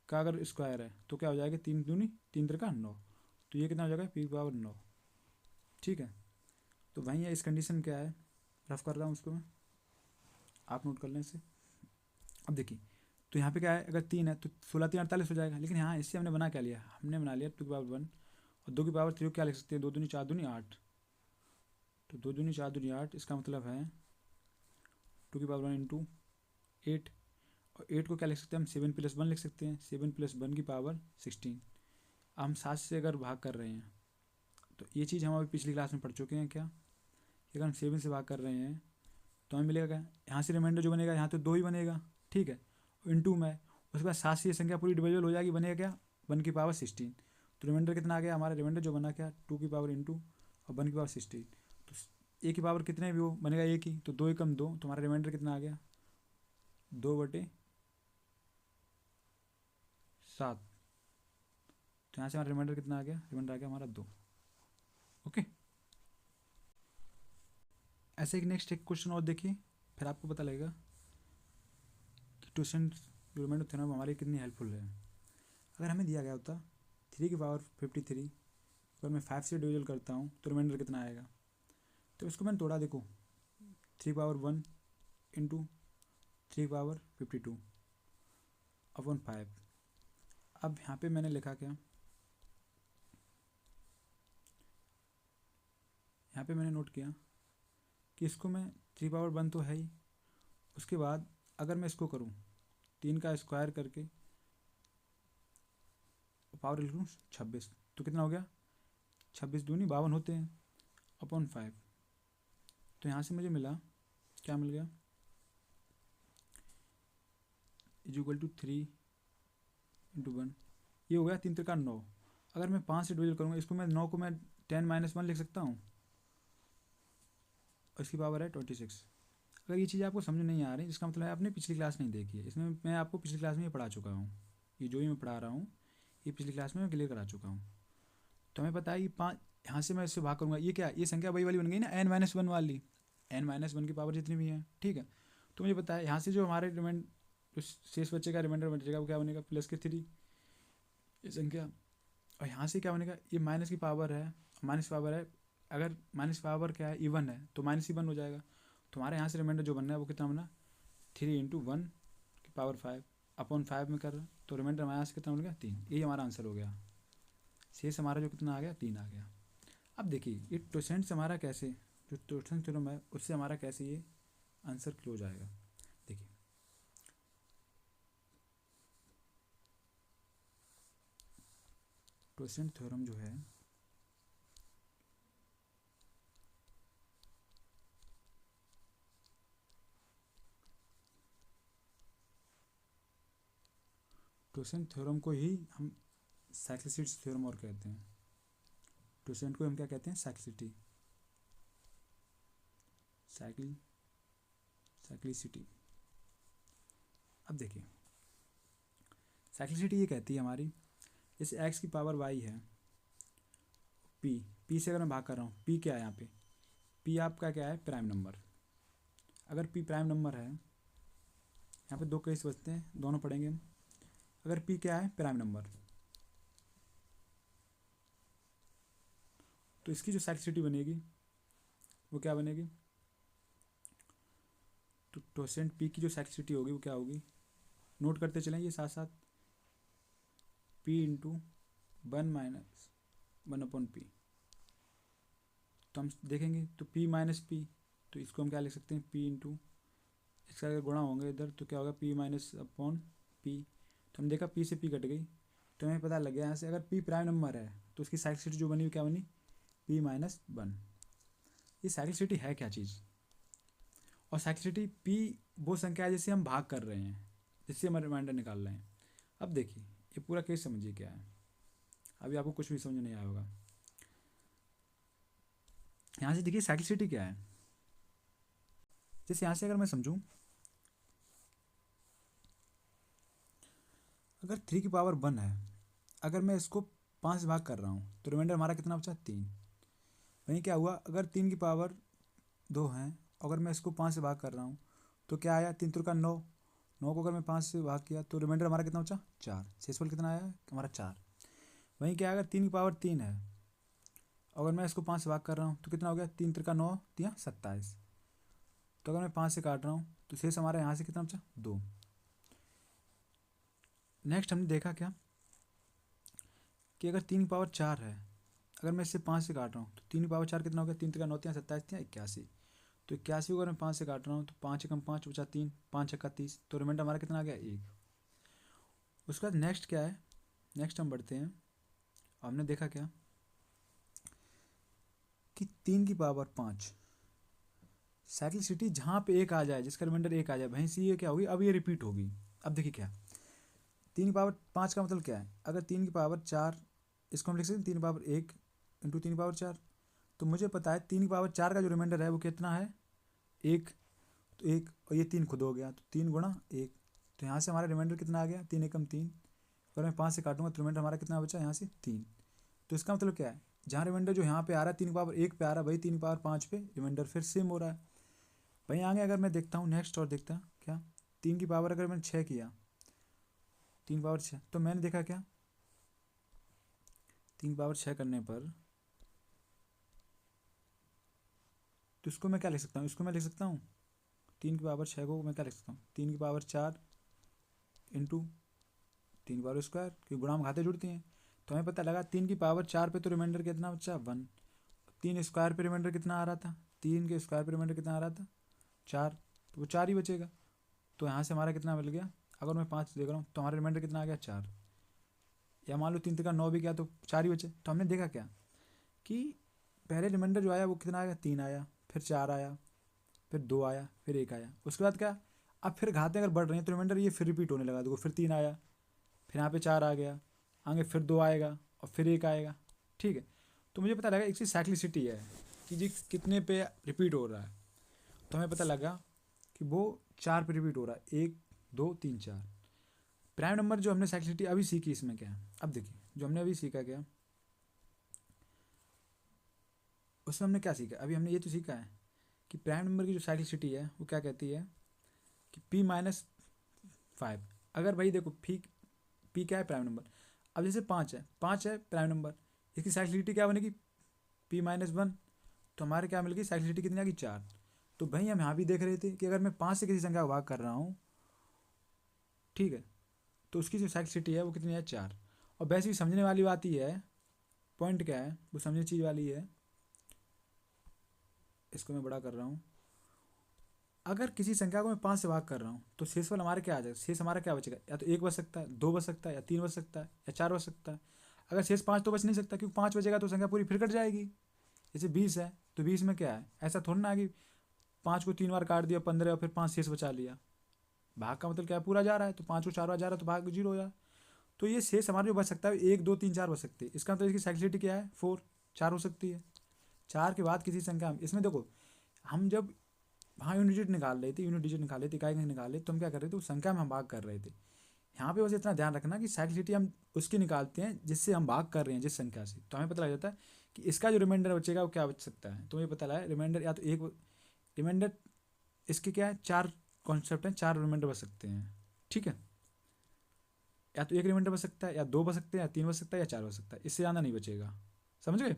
Speaker 1: का अगर स्क्वायर है तो क्या हो जाएगा 3 दूनी 3 3 9, तो ये कितना हो जाएगा पी की पावर 9। ठीक है, तो वहीं है, इस कंडीशन क्या है, रफ कर रहा हूँ उसको मैं, आप नोट कर लें इसे। अब देखिए, तो यहाँ पे क्या है, अगर 3 है तो 16 3 48 हो जाएगा, लेकिन यहाँ इससे हमने बना क्या लिया, हमने बना लिया 2 की पावर 1, और 2 की पावर 3 को क्या लिख सकते हैं, 2 दूनी 4 दूनी 8, तो 2 दूनी 4 दूनी 8, इसका मतलब है 2 की पावर 1 इंटू 8, और 8 को क्या लिख सकते हैं हम 7 + 1 लिख सकते हैं, 7 + 1 की पावर 16। हम 7 से अगर भाग कर रहे हैं तो ये चीज़ हम अभी पिछली क्लास में पढ़ चुके हैं क्या, कि अगर हम 7 से भाग कर रहे हैं तो हमें मिलेगा क्या, यहाँ से रिमाइंडर जो बनेगा यहाँ तो 2 ही बनेगा। ठीक है, इंटू में उसके बाद 7 से ये संख्या पूरी डिविजिबल हो जाएगी, बनेगा क्या 1 की पावर 16, तो रिमाइंडर कितना आ गया हमारा, रिमाइंडर जो बना क्या 2 की पावर इंटू और 1 की पावर 16, तो ए की पावर कितने भी हो बनेगा एक ही, तो 2 एकम 2, तो हमारा रिमाइंडर कितना आ गया 2/7। तो यहाँ से हमारा रिमाइंडर कितना आ गया, रिमाइंडर आ गया हमारा 2। ओके, ऐसे एक नेक्स्ट एक क्वेश्चन और देखिए, फिर आपको पता लगेगा कि ट्यूशन जो रिमाइंडर थ्योरम हमारे कितनी हेल्पफुल है। अगर हमें दिया गया होता 3 की पावर 53, अगर मैं 5 से डिविजल करता हूँ तो रिमाइंडर कितना आएगा, तो इसको मैंने तोड़ा, देखो 3 पावर 1 इंटू 3 पावर 52 अपॉन 5। अब यहाँ पे मैंने लिखा क्या, यहाँ पे मैंने नोट किया कि इसको मैं 3 पावर 1 तो है ही, उसके बाद अगर मैं इसको करूँ 3 का स्क्वायर करके पावर लिख लूँ 26, तो कितना हो गया 26 दूनी 52 होते हैं अपॉन 5। तो यहाँ से मुझे मिला, क्या मिल गया, = 3 इंटू 1, ये हो गया 3 3 9। अगर मैं 5 से डिविजन करूँगा इसको, मैं 9 को मैं 10 - 1 लिख सकता हूँ, और इसकी पावर है 26। अगर ये चीज़ आपको समझ नहीं आ रही, इसका मतलब है आपने पिछली क्लास नहीं देखी है, इसमें मैं आपको पिछली क्लास में ये पढ़ा चुका हूँ, ये जो भी मैं पढ़ा रहा हूँ ये पिछली क्लास में मैं क्लियर करा चुका हूँ। तो हमें पता है कि 5, यहाँ से मैं इससे भाग करूँगा, ये क्या, ये संख्या वही वाली बन गई ना n - 1 वाली, n - 1 की पावर जितनी भी है। ठीक है, तो मुझे पता है यहाँ से जो हमारे रिमाइंड जो शेष बच्चे का रिमाइंडर बचेगा वो क्या बनेगा +3 ये संख्या, और यहाँ से क्या बनेगा, ये माइनस की पावर है, माइनस पावर है, अगर माइनस पावर क्या है इवन है तो -1 हो जाएगा। तो हमारे यहाँ से रिमाइंडर जो बनना है वो कितना बना 3 इंटू 1 की पावर 5 अपॉन 5 में कर रहा, तो रिमाइंडर हमारे यहाँ से कितना बन गया 3, यही हमारा आंसर हो गया। शेष हमारा जो कितना आ गया 3 आ गया। अब देखिए ये टोसेंट से हमारा कैसे, जो टोसेंट थ्योरम है उससे हमारा कैसे ये आंसर क्लोज आएगा। देखिए टोसेंट थ्योरम जो है टोसेंट थ्योरम को ही हम साइक्लिसिटी थ्योरम और कहते हैं। टोसेंट को हम क्या कहते हैं, साइक्लिसिटी, साइक्लिसिटी। अब देखिए साइक्लिसिटी ये कहती है हमारी, जैसे x की पावर y है, p से अगर मैं भाग कर रहा हूँ, p क्या है यहाँ पे, p आपका क्या है प्राइम नंबर। अगर p प्राइम नंबर है, यहाँ पे 2 केस बचते हैं, दोनों पढ़ेंगे हम। अगर p क्या है प्राइम नंबर, तो इसकी जो साइक्लिसिटी बनेगी वो क्या बनेगी, तो टोसेंट पी की जो साइक्लिसिटी होगी वो क्या होगी, नोट करते चलें ये साथ साथ, पी इंटू 1 - 1/p। तो हम देखेंगे तो p - p, तो इसको हम क्या लिख सकते हैं, p इंटू, इसका अगर गुणा होंगे इधर तो क्या होगा, p - p। तो हम देखा p से p कट गई, तो हमें पता लग गया यहाँ से अगर p प्राइम नंबर है तो उसकी साइक्लिसिटी जो बनी क्या बनी, p - 1। ये साइक्लिसिटी है क्या चीज़, और साइक्लिसिटी p वो संख्या है जिससे हम भाग कर रहे हैं, जिससे हम रिमाइंडर निकाल रहे हैं। अब देखिए ये पूरा केस समझिए क्या है, अभी आपको कुछ भी समझ नहीं आया होगा। यहाँ से देखिए साइक्लिसिटी क्या है, जैसे यहाँ से अगर मैं समझूँ, अगर 3 की पावर 1 है, अगर मैं इसको 5 से भाग कर रहा हूँ तो रिमाइंडर हमारा कितना बचा, 3। वहीं क्या हुआ, अगर 3 की पावर 2 है, अगर मैं इसको 5 से भाग कर रहा हूँ तो क्या आया, 3 3 का 9, 9 को अगर मैं 5 से भाग किया तो रिमाइंडर हमारा कितना बचा, 4। शेषफल कितना आया हमारा, 4। वहीं क्या, अगर 3 की पावर 3 है, अगर मैं इसको 5 से भाग कर रहा हूँ तो कितना हो गया, 3 3 का 9, 3 27। तो अगर मैं 5 से काट रहा हूँ तो शेष हमारा यहाँ से कितना बचा, 2। नेक्स्ट हमने देखा क्या कि अगर 3 की पावर 4 है, अगर मैं इससे 5 से काट रहा हूँ तो 3 की पावर 4 कितना हो गया, 3 3 का 9, 3 27, 3 81। तो 81 को अगर मैं 5 से काट रहा हूँ तो 5 एकम 5 बचा 3, 5 छक्का 30, तो रिमाइंडर हमारा कितना आ गया, 1। उसके बाद नेक्स्ट क्या है, नेक्स्ट हम बढ़ते हैं, हमने देखा क्या कि 3 की पावर 5 साइक्लिसिटी जहाँ पे 1 आ जाए, जिसका रिमाइंडर 1 आ जाए, वहीं से ये क्या होगी, अब ये रिपीट होगी। अब देखिए क्या, 3 की पावर 5 का मतलब क्या है, अगर 3 की पावर 4, इसको हम लिख सकते हैं 3 की पावर 1 इंटू 3 की पावर 4। तो मुझे पता है 3 की पावर 4 का जो रिमाइंडर है वो कितना है, 1। तो 1 और ये 3 खुद हो गया, तो 3 गुणा 1। तो यहाँ से हमारा रिमाइंडर कितना आ गया, 3 एकम 3। अगर मैं 5 से काटूंगा तो रिमाइंडर हमारा कितना बचा, यहाँ से 3। तो इसका मतलब क्या है, जहाँ रिमाइंडर जो यहाँ पे आ रहा है 3 की पावर 1 पे आ रहा है, वही 3 की पावर 5 पे रिमाइंडर फिर सेम हो रहा है। वहीं आगे अगर मैं देखता हूँ नेक्स्ट, और देखता क्या, 3 की पावर अगर मैंने 6 किया, 3 की पावर 6, तो मैंने देखा क्या, 3 की पावर 6 करने पर, तो इसको मैं क्या लिख सकता हूँ, इसको मैं लिख सकता हूँ 3 की पावर 6 को मैं क्या लिख सकता हूँ, 3 की पावर 4 इंटू 3 की पावर स्क्वायर, क्योंकि गुणा में घाते जुड़ती हैं। तो हमें पता लगा 3 की पावर 4 पे तो रिमाइंडर कितना बचा, 1। 3 स्क्वायर पे रिमाइंडर कितना आ रहा था, 3 के स्क्वायर पे रिमाइंडर कितना आ रहा था, 4। तो वो 4 ही बचेगा। तो यहाँ से हमारा कितना मिल गया, अगर मैं 5 देख रहा हूँ तो हमारा रिमाइंडर कितना आ गया, 4। या मान लो 3 3 का 9 भी गया तो 4 ही बचे। तो हमने देखा क्या कि पहले रिमाइंडर जो आया वो कितना आया, 3 आया, फिर 4 आया, फिर 2 आया, फिर 1 आया। उसके बाद क्या, अब फिर घातें अगर बढ़ रही हैं तो रिमाइंडर ये फिर रिपीट होने लगा, देखो फिर 3 आया, फिर यहाँ पे 4 आ गया, आगे फिर 2 आएगा और फिर 1 आएगा। ठीक है, तो मुझे पता लगा इसकी साइक्लिसिटी है कि जी कितने पे रिपीट हो रहा है। तो हमें पता लगा कि वो 4 पे रिपीट हो रहा है, 1 2 3 4। प्राइम नंबर जो हमने साइक्लिसिटी अभी सीखी, इसमें क्या है, अब देखिए जो हमने अभी सीखा क्या, उसमें हमने क्या सीखा, अभी हमने ये तो सीखा है कि प्राइम नंबर की जो साइक्लिसिटी है वो क्या कहती है कि p - 5। अगर भाई देखो पी क्या है, प्राइम नंबर। अब जैसे 5 है प्राइम नंबर, इसकी साइक्लिसिटी क्या बनेगी, p - 1। तो हमारे क्या मिल गई, साइक्लिसिटी कितनी आ गई, 4। तो भाई हम यहाँ भी देख रहे थे कि अगर मैं 5 से किसी संख्या को भाग कर रहा हूँ, ठीक है, तो उसकी जो साइक्लिसिटी है वो कितनी है, 4। और वैसे भी समझने वाली बात ही है, पॉइंट क्या है वो समझने चीज़ वाली है। इसको मैं बड़ा कर रहा हूँ, अगर किसी संख्या को मैं 5 से भाग कर रहा हूँ तो शेषफल हमारे क्या आ जाएगा, शेष हमारा क्या बचेगा, या तो 1 बच सकता है, 2 बच सकता है, या 3 बच सकता है, या 4 बच सकता है। अगर शेष 5 तो बच नहीं सकता, क्योंकि 5 बचेगा तो संख्या पूरी फिर कट जाएगी। जैसे 20 है तो 20 में क्या है, ऐसा थोड़ा ना कि 5 को 3 बार काट दिया 15 और फिर 5 शेष बचा लिया। भाग का मतलब क्या है, पूरा जा रहा है, तो 5 को 4 बार जा रहा है तो भाग 0 हो जाए। तो ये शेष हमारे जो बच सकता है 1 2 3 4 बच सकते हैं। इसका मतलब इसकी साइक्लिसिटी क्या है, 4, 4 हो सकती है। 4 के बाद किसी संख्या, इसमें देखो हम जब हाँ यूनिट डिजिट निकाल रहे थे, यूनिट डिजिट निकाले थे, इकाई अंक निकाले, तो हम क्या कर रहे थे, उस संख्या में हम भाग कर रहे थे। यहाँ पे बस इतना ध्यान रखना कि साइक्लिसिटी हम उसकी निकालते हैं जिससे हम भाग कर रहे हैं, जिस संख्या से। तो हमें पता लग जाता है कि इसका जो रिमाइंडर बचेगा वो क्या बच सकता है। तो मुझे पता लगा रिमाइंडर या तो एक रिमाइंडर, इसके क्या है, 4 कॉन्सेप्ट हैं, 4 रिमाइंडर बच सकते हैं। ठीक है, या तो एक रिमाइंडर बच सकता है, या 2 बच सकते हैं, या 3 बच सकता है, या 4 बच सकता है, इससे ज़्यादा नहीं बचेगा। समझ गए।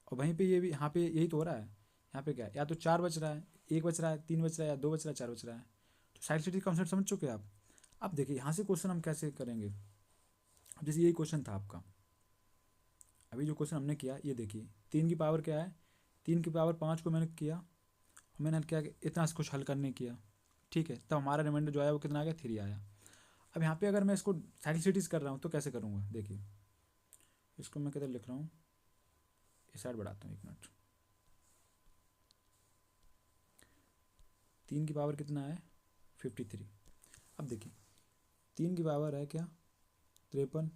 Speaker 1: और वहीं पे ये भी यहाँ पे यही तो हो रहा है यहाँ पे क्या है, या तो 4 बच रहा है, 1 बच रहा है, 3 बच रहा है, या 2 बच रहा है, 4 बच रहा है। तो साइक्लिसिटी कॉन्सेप्ट समझ चुके आप। अब देखिए यहाँ से क्वेश्चन हम कैसे करेंगे। अब जैसे यही क्वेश्चन था आपका, अभी जो क्वेश्चन हमने किया ये देखिए, 3 की पावर क्या है, 3 की पावर 5 को मैंने किया, और मैंने क्या इतना कुछ हल करने किया, ठीक है। तब हमारा रिमाइंडर जो आया वो कितना आ गया, 3 आया। अब यहाँ पे अगर मैं इसको साइक्लिसिटीज कर रहा हूँ तो कैसे करूँगा, देखिए इसको मैं किधर लिख रहा हूँ, इस साइड बढ़ाता हूँ, 1 मिनट। 3 की पावर कितना है, 53। अब देखिए 3 की पावर है क्या, 53,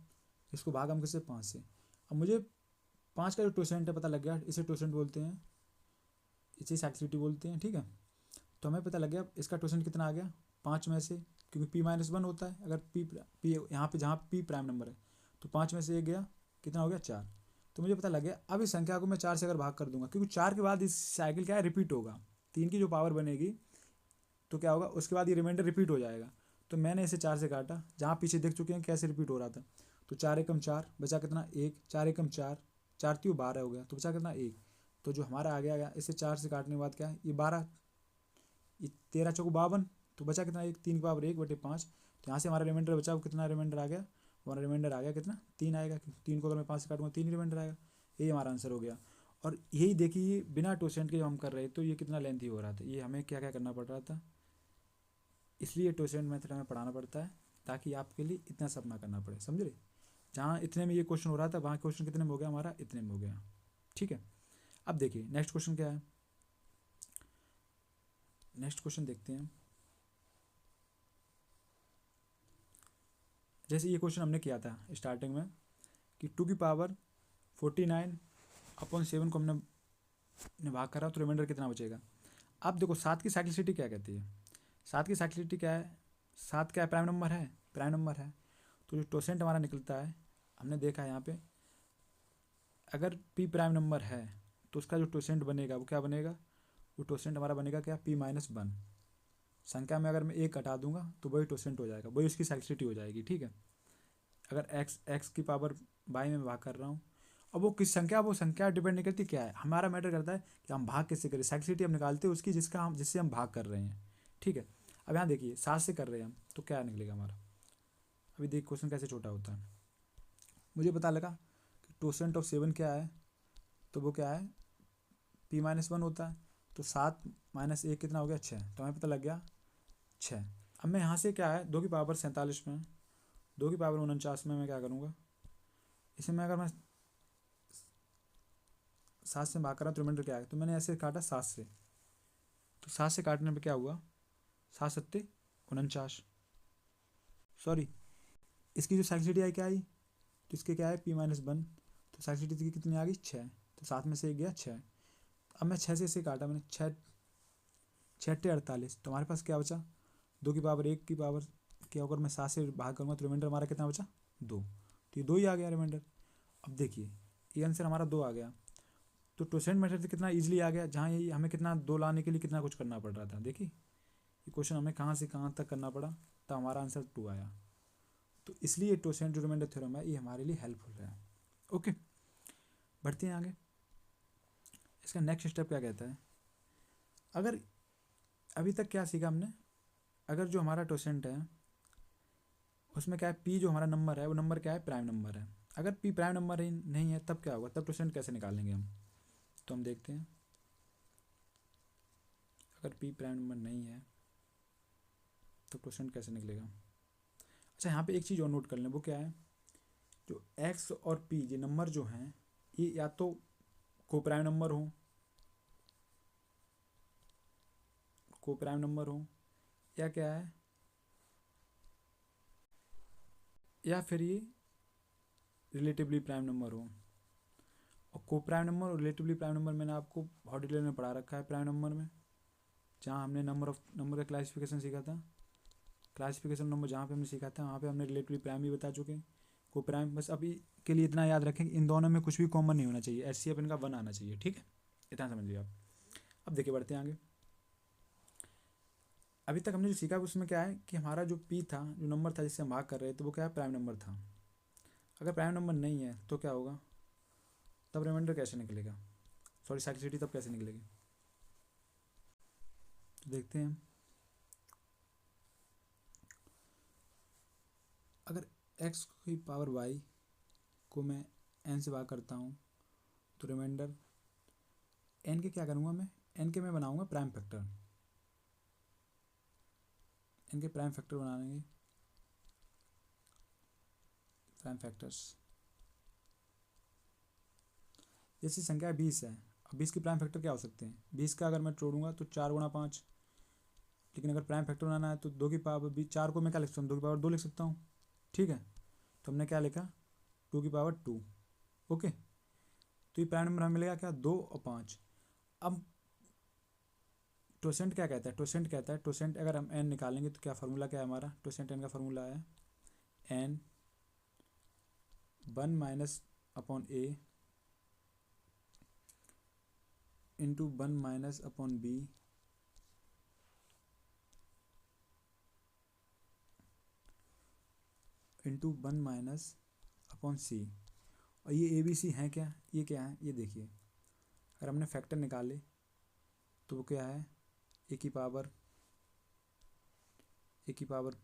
Speaker 1: इसको भाग हम किससे, 5 से। अब मुझे 5 का जो टोसेंट है पता लग गया, इसे टोसेंट बोलते हैं, इसे साइक्लिसिटी बोलते हैं, ठीक है। तो हमें पता लग गया इसका टोसेंट कितना आ गया, 5 में से, क्योंकि p-1 होता है, अगर p यहाँ पे जहाँ p प्राइम नंबर है तो 5 में से 1 गया, कितना हो गया, 4। तो मुझे पता लग गया। अब इस संख्या को मैं 4 से अगर भाग कर दूंगा, क्योंकि 4 के बाद इस साइकिल क्या है, रिपीट होगा। 3 की जो पावर बनेगी तो क्या होगा, उसके बाद ये रिमाइंडर रिपीट हो जाएगा। तो मैंने इसे 4 से काटा, जहाँ पीछे देख चुके हैं कैसे रिपीट हो रहा था। तो 4 एकम 4 बचा कितना, 1, 4 एकम 4, 4 3 12 हो गया, तो बचा कितना, 1। तो जो हमारा आ गया इसे 4 से काटने के बाद क्या है, ये 12, ये 13 चौको 52, तो बचा कितना, 1, 3 की पावर 1/5। तो यहाँ से हमारा रिमाइंडर बचा, वो कितना रिमाइंडर आ गया, हमारा रिमाइंडर आ गया कितना, 3 आएगा। 3 को अगर मैं 5 से काटूंगा 3 रिमाइंडर आएगा। यही हमारा आंसर हो गया। और यही देखिए बिना टोसेंट के जब हम कर रहे तो ये कितना लेंथी हो रहा था, ये हमें क्या क्या करना पड़ रहा था। इसलिए टोसेंट मेथड हमें पढ़ाना पड़ता है, ताकि आपके लिए इतना सब ना करना पड़े, समझ रहे। जहाँ इतने में ये क्वेश्चन हो रहा था, वहाँ क्वेश्चन कितने में हो गया हमारा, इतने में हो गया, ठीक है। अब देखिए नेक्स्ट क्वेश्चन क्या है, नेक्स्ट क्वेश्चन देखते हैं। जैसे ये क्वेश्चन हमने किया था स्टार्टिंग में कि 2 की पावर 49/7 को हमने भाग करा, तो रिमाइंडर कितना बचेगा। अब देखो 7 की साइक्लिसिटी क्या कहती है, 7 की साइक्लिसिटी क्या है, 7 क्या है, प्राइम नंबर है, प्राइम नंबर है। तो जो टोसेंट हमारा निकलता है, हमने देखा है यहाँ पे, अगर p प्राइम नंबर है तो उसका जो टोसेंट बनेगा वो क्या बनेगा, वो टोसेंट हमारा बनेगा क्या, p-1। संख्या में अगर मैं 1 घटा दूंगा तो वही टोसेंट हो जाएगा, वही उसकी साइक्लिसिटी हो जाएगी, ठीक है। अगर x की पावर बाई में भाग कर रहा हूँ, अब वो किस संख्या, वो संख्या डिपेंड नहीं करती क्या है, हमारा मैटर करता है कि हम भाग किससे करें। साइक्लिसिटी हम निकालते हैं उसकी जिससे हम भाग कर रहे हैं, ठीक है। अब यहाँ देखिए 7 से कर रहे हैं हम, तो क्या निकलेगा हमारा। अभी देख क्वेश्चन कैसे छोटा होता है। मुझे पता लगा कि टोसेंट ऑफ 7 क्या है, तो वो क्या है, p-1 होता है। तो 7 - 1 कितना हो गया, 6। तो हमें पता लग गया 6। अब मैं यहाँ से क्या है, 2 की पावर 47 में, 2 की पावर 49 में मैं क्या करूँगा, इसमें अगर मैं 7 से भाग कर रहा हूँ तो रिमाइंडर क्या है, तो मैंने ऐसे काटा 7 से, तो 7 से काटने पे क्या हुआ, 7 सत्ते 49, सॉरी इसकी जो साइक्लिसिटी आई क्या आई, तो इसके क्या है, p-1, तो साइक्लिसिटी कितनी आ गई, 6। तो 7 में से 1 गया 6। अब मैं 6 से इसे काटा मैंने, 6 6 48, तो हमारे पास क्या बचा, 2 की पावर 1 की पावर क्या, अगर मैं 7 से भाग करूँगा तो रिमाइंडर हमारा कितना बचा, 2। तो ये 2 ही आ गया रिमाइंडर। अब देखिए ये आंसर हमारा 2 आ गया। तो टोसेंट मेथड से कितना ईजिली आ गया, जहाँ ये हमें कितना 2 लाने के लिए कितना कुछ करना पड़ रहा था। देखिए ये क्वेश्चन हमें कहाँ से कहाँ तक करना पड़ा, तो हमारा आंसर 2 आया। तो इसलिए टोसेंट रिमाइंडर थ्योरम है, ये हमारे लिए हेल्पफुल है। ओके, बढ़ते हैं आगे। इसका नेक्स्ट स्टेप क्या कहता है, अगर अभी तक क्या सीखा हमने, अगर जो हमारा टोसेंट है उसमें क्या है, p जो हमारा नंबर है वो नंबर क्या है, प्राइम नंबर है। अगर p प्राइम नंबर ही नहीं है तब क्या होगा, तब टोसेंट कैसे निकालेंगे हम, तो हम देखते हैं। अगर p प्राइम नंबर नहीं है तो टोसेंट कैसे निकलेगा। अच्छा यहाँ पे एक चीज़ और नोट कर लें, वो क्या है, जो x और p ये नंबर जो हैं ये या तो को प्राइम नंबर हो, या क्या है, या फिर ये रिलेटिवली प्राइम नंबर हो। और को प्राइम नंबर और रिलेटिवली प्राइम नंबर मैंने आपको बहुत डिटेल में पढ़ा रखा है प्राइम नंबर में, जहाँ हमने नंबर का क्लासिफिकेशन सीखा था, क्लासिफिकेशन नंबर जहाँ पे हमने सीखा था वहाँ पे हमने रिलेटिवली प्राइम भी बता चुके हैं, को प्राइम। बस अभी के लिए इतना याद रखें कि इन दोनों में कुछ भी कॉमन नहीं होना चाहिए, HCF इनका 1 आना चाहिए, ठीक है, इतना समझ लिया आप। अब देखिए बढ़ते हैं आगे। अभी तक हमने जो सीखा उसमें क्या है कि हमारा जो p था, जो नंबर था जिससे हम भाग कर रहे थे, वो क्या है, प्राइम नंबर था। अगर प्राइम नंबर नहीं है तो क्या होगा, तब रिमाइंडर कैसे निकलेगा, सॉरी साइक्लिसिटी तब कैसे निकलेगी। तो देखते हैं अगर x की पावर y को मैं n से भाग करता हूँ तो रिमाइंडर n के क्या करूँगा, मैं n के मैं बनाऊँगा प्राइम फैक्टर, n के प्राइम फैक्टर बनाएंगे, प्राइम फैक्टर्स। जैसी संख्या 20 है, अब 20 के प्राइम फैक्टर क्या हो सकते हैं, 20 का अगर मैं जोड़ूंगा तो 4 गुणा 5, लेकिन अगर प्राइम फैक्टर बनाना है तो 2 की पावर 4 को मैं क्या लिख सकता हूँ, 2 की पावर 2 लिख सकता हूँ। ठीक है, तो हमने क्या लिखा 2 की पावर 2। ओके, तो ये प्राइम नंबर हमें मिलेगा क्या, 2 और 5। अब टोसेंट क्या कहता है, टोसेंट कहता है, टोसेंट अगर हम n निकालेंगे तो क्या फार्मूला क्या है हमारा, टोसेंट n का फार्मूला है n 1 minus upon a into 1 minus upon b into 1 minus upon c। और ये ए बी सी हैं क्या, ये क्या है, ये देखिए अगर हमने फैक्टर निकाले तो वो क्या है, ए की पावर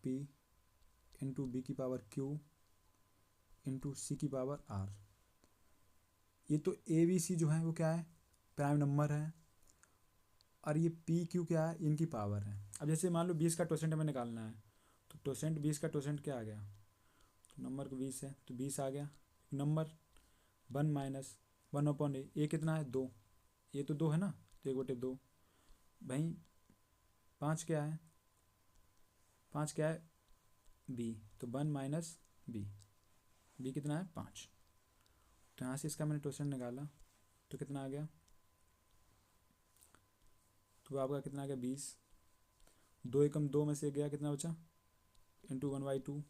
Speaker 1: p इंटू बी की पावर q इंटू सी की पावर r। ये तो ए बी सी जो है वो क्या है, प्राइम नंबर है, और ये पी क्यू क्या है, इनकी पावर है। अब जैसे मान लो 20 का टोसेंट हमें निकालना है, तो टोसेंट 20 का टोसेंट क्या आ गया, तो नंबर को 20 है तो 20 आ गया, नंबर 1 माइनस 1 अपॉन ए कितना है 2, ये तो 2 है ना, तो 1/2 भाई। 5 क्या है, 5 क्या है बी, तो 1 माइनस बी कितना है 5। तो यहाँ से इसका मैंने टोसेंट निकाला तो कितना आ गया, तो आपका कितना आ गया 20, 2 एकम 2 में से गया कितना बचा, इंटू 1/2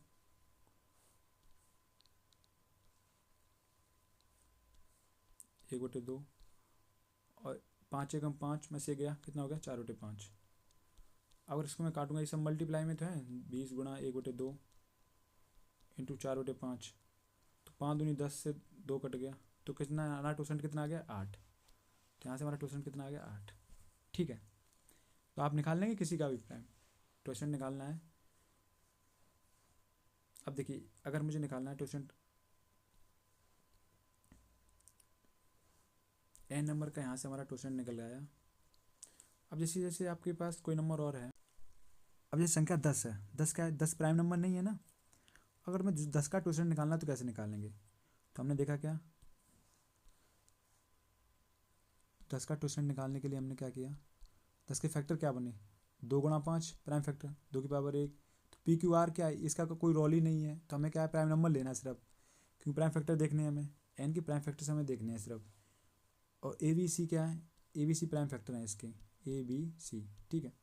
Speaker 1: 1/2, और 5 एकम 5 में से गया कितना हो गया 4/5। अगर इसको मैं काटूंगा, ये सब मल्टीप्लाई में तो है, 20 गुणा 1/2 इंटू 4/5, तो 5 दूनी 10 से 2 कट गया, तो कितना हमारा टोसेंट कितना आ गया 8। तो यहाँ से हमारा टोसेंट कितना आ गया 8। ठीक है, तो आप निकाल लेंगे किसी का भी प्राइम टोसेंट निकालना है। अब देखिए अगर मुझे निकालना है टोसेंट n नंबर का, यहाँ से हमारा टोसेंट निकल आया। अब जैसे जैसे आपके पास कोई नंबर और है, अब जैसे संख्या 10 है, 10 क्या है, 10 प्राइम नंबर नहीं है ना। अगर मैं 10 का टोसेंट निकालना तो कैसे निकालेंगे, तो हमने देखा क्या, 10 का टोसेंट निकालने के लिए हमने क्या किया, 10 के फैक्टर क्या बने, 2 गुणा 5 प्राइम फैक्टर 2 की पावर 1। तो पी क्यू आर क्या है, इसका कोई रोल ही नहीं है, तो हमें क्या है प्राइम नंबर लेना है सिर्फ, क्योंकि प्राइम फैक्टर देखने हैं हमें, एन की प्राइम फैक्टर हमें देखने हैं सिर्फ। और ए बी सी क्या है, A B C prime factor है इसके, ए बी सी। ठीक है,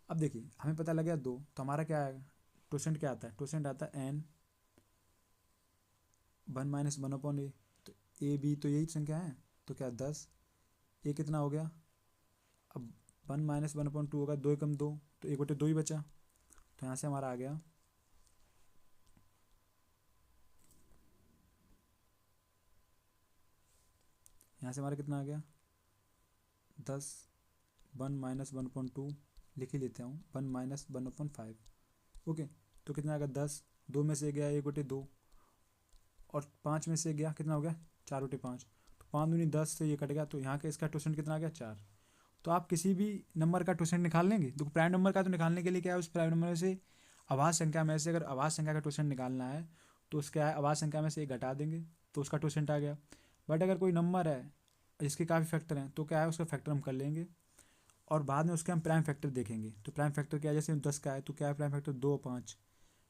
Speaker 1: अब देखिए हमें पता लग गया 2, तो हमारा क्या आएगा, टोसेंट क्या आता है, टोसेंट आता है n 1 माइनस 1 अपॉन ए। तो ए बी तो यही संख्या है, तो क्या 10, ए कितना हो गया, अब 1 माइनस 1/2 होगा, 2 एकम 2, तो 1/2 ही बचा। तो यहाँ से हमारा आ गया यहाँ से हमारा कितना आ गया 10, 1 माइनस 1/2 लिख ही लेते हूँ, 1 माइनस 1/5। ओके, तो कितना आ गया 10, 2 में से गया 1/2, और 5 में से गया कितना हो गया 4/5। तो 5 दूनी 10 से ये कट गया, तो यहाँ का इसका टोसेंट कितना आ गया 4। तो आप किसी भी नंबर का टोसेंट निकाल लेंगे, तो प्राइम नंबर का तो निकालने के लिए क्या है, उस प्राइम नंबर में से आवाज़ संख्या में से अगर आवाज़ संख्या का टोसेंट निकालना है तो उसका आवाज़ संख्या में से एक घटा देंगे तो उसका टोसेंट आ गया। बट अगर कोई नंबर है जिसके काफ़ी फैक्टर हैं तो क्या है, उसका फैक्टर हम कर लेंगे और बाद में उसके हम प्राइम फैक्टर देखेंगे। तो प्राइम फैक्टर क्या है, जैसे 10 का है तो क्या है प्राइम फैक्टर 2 5,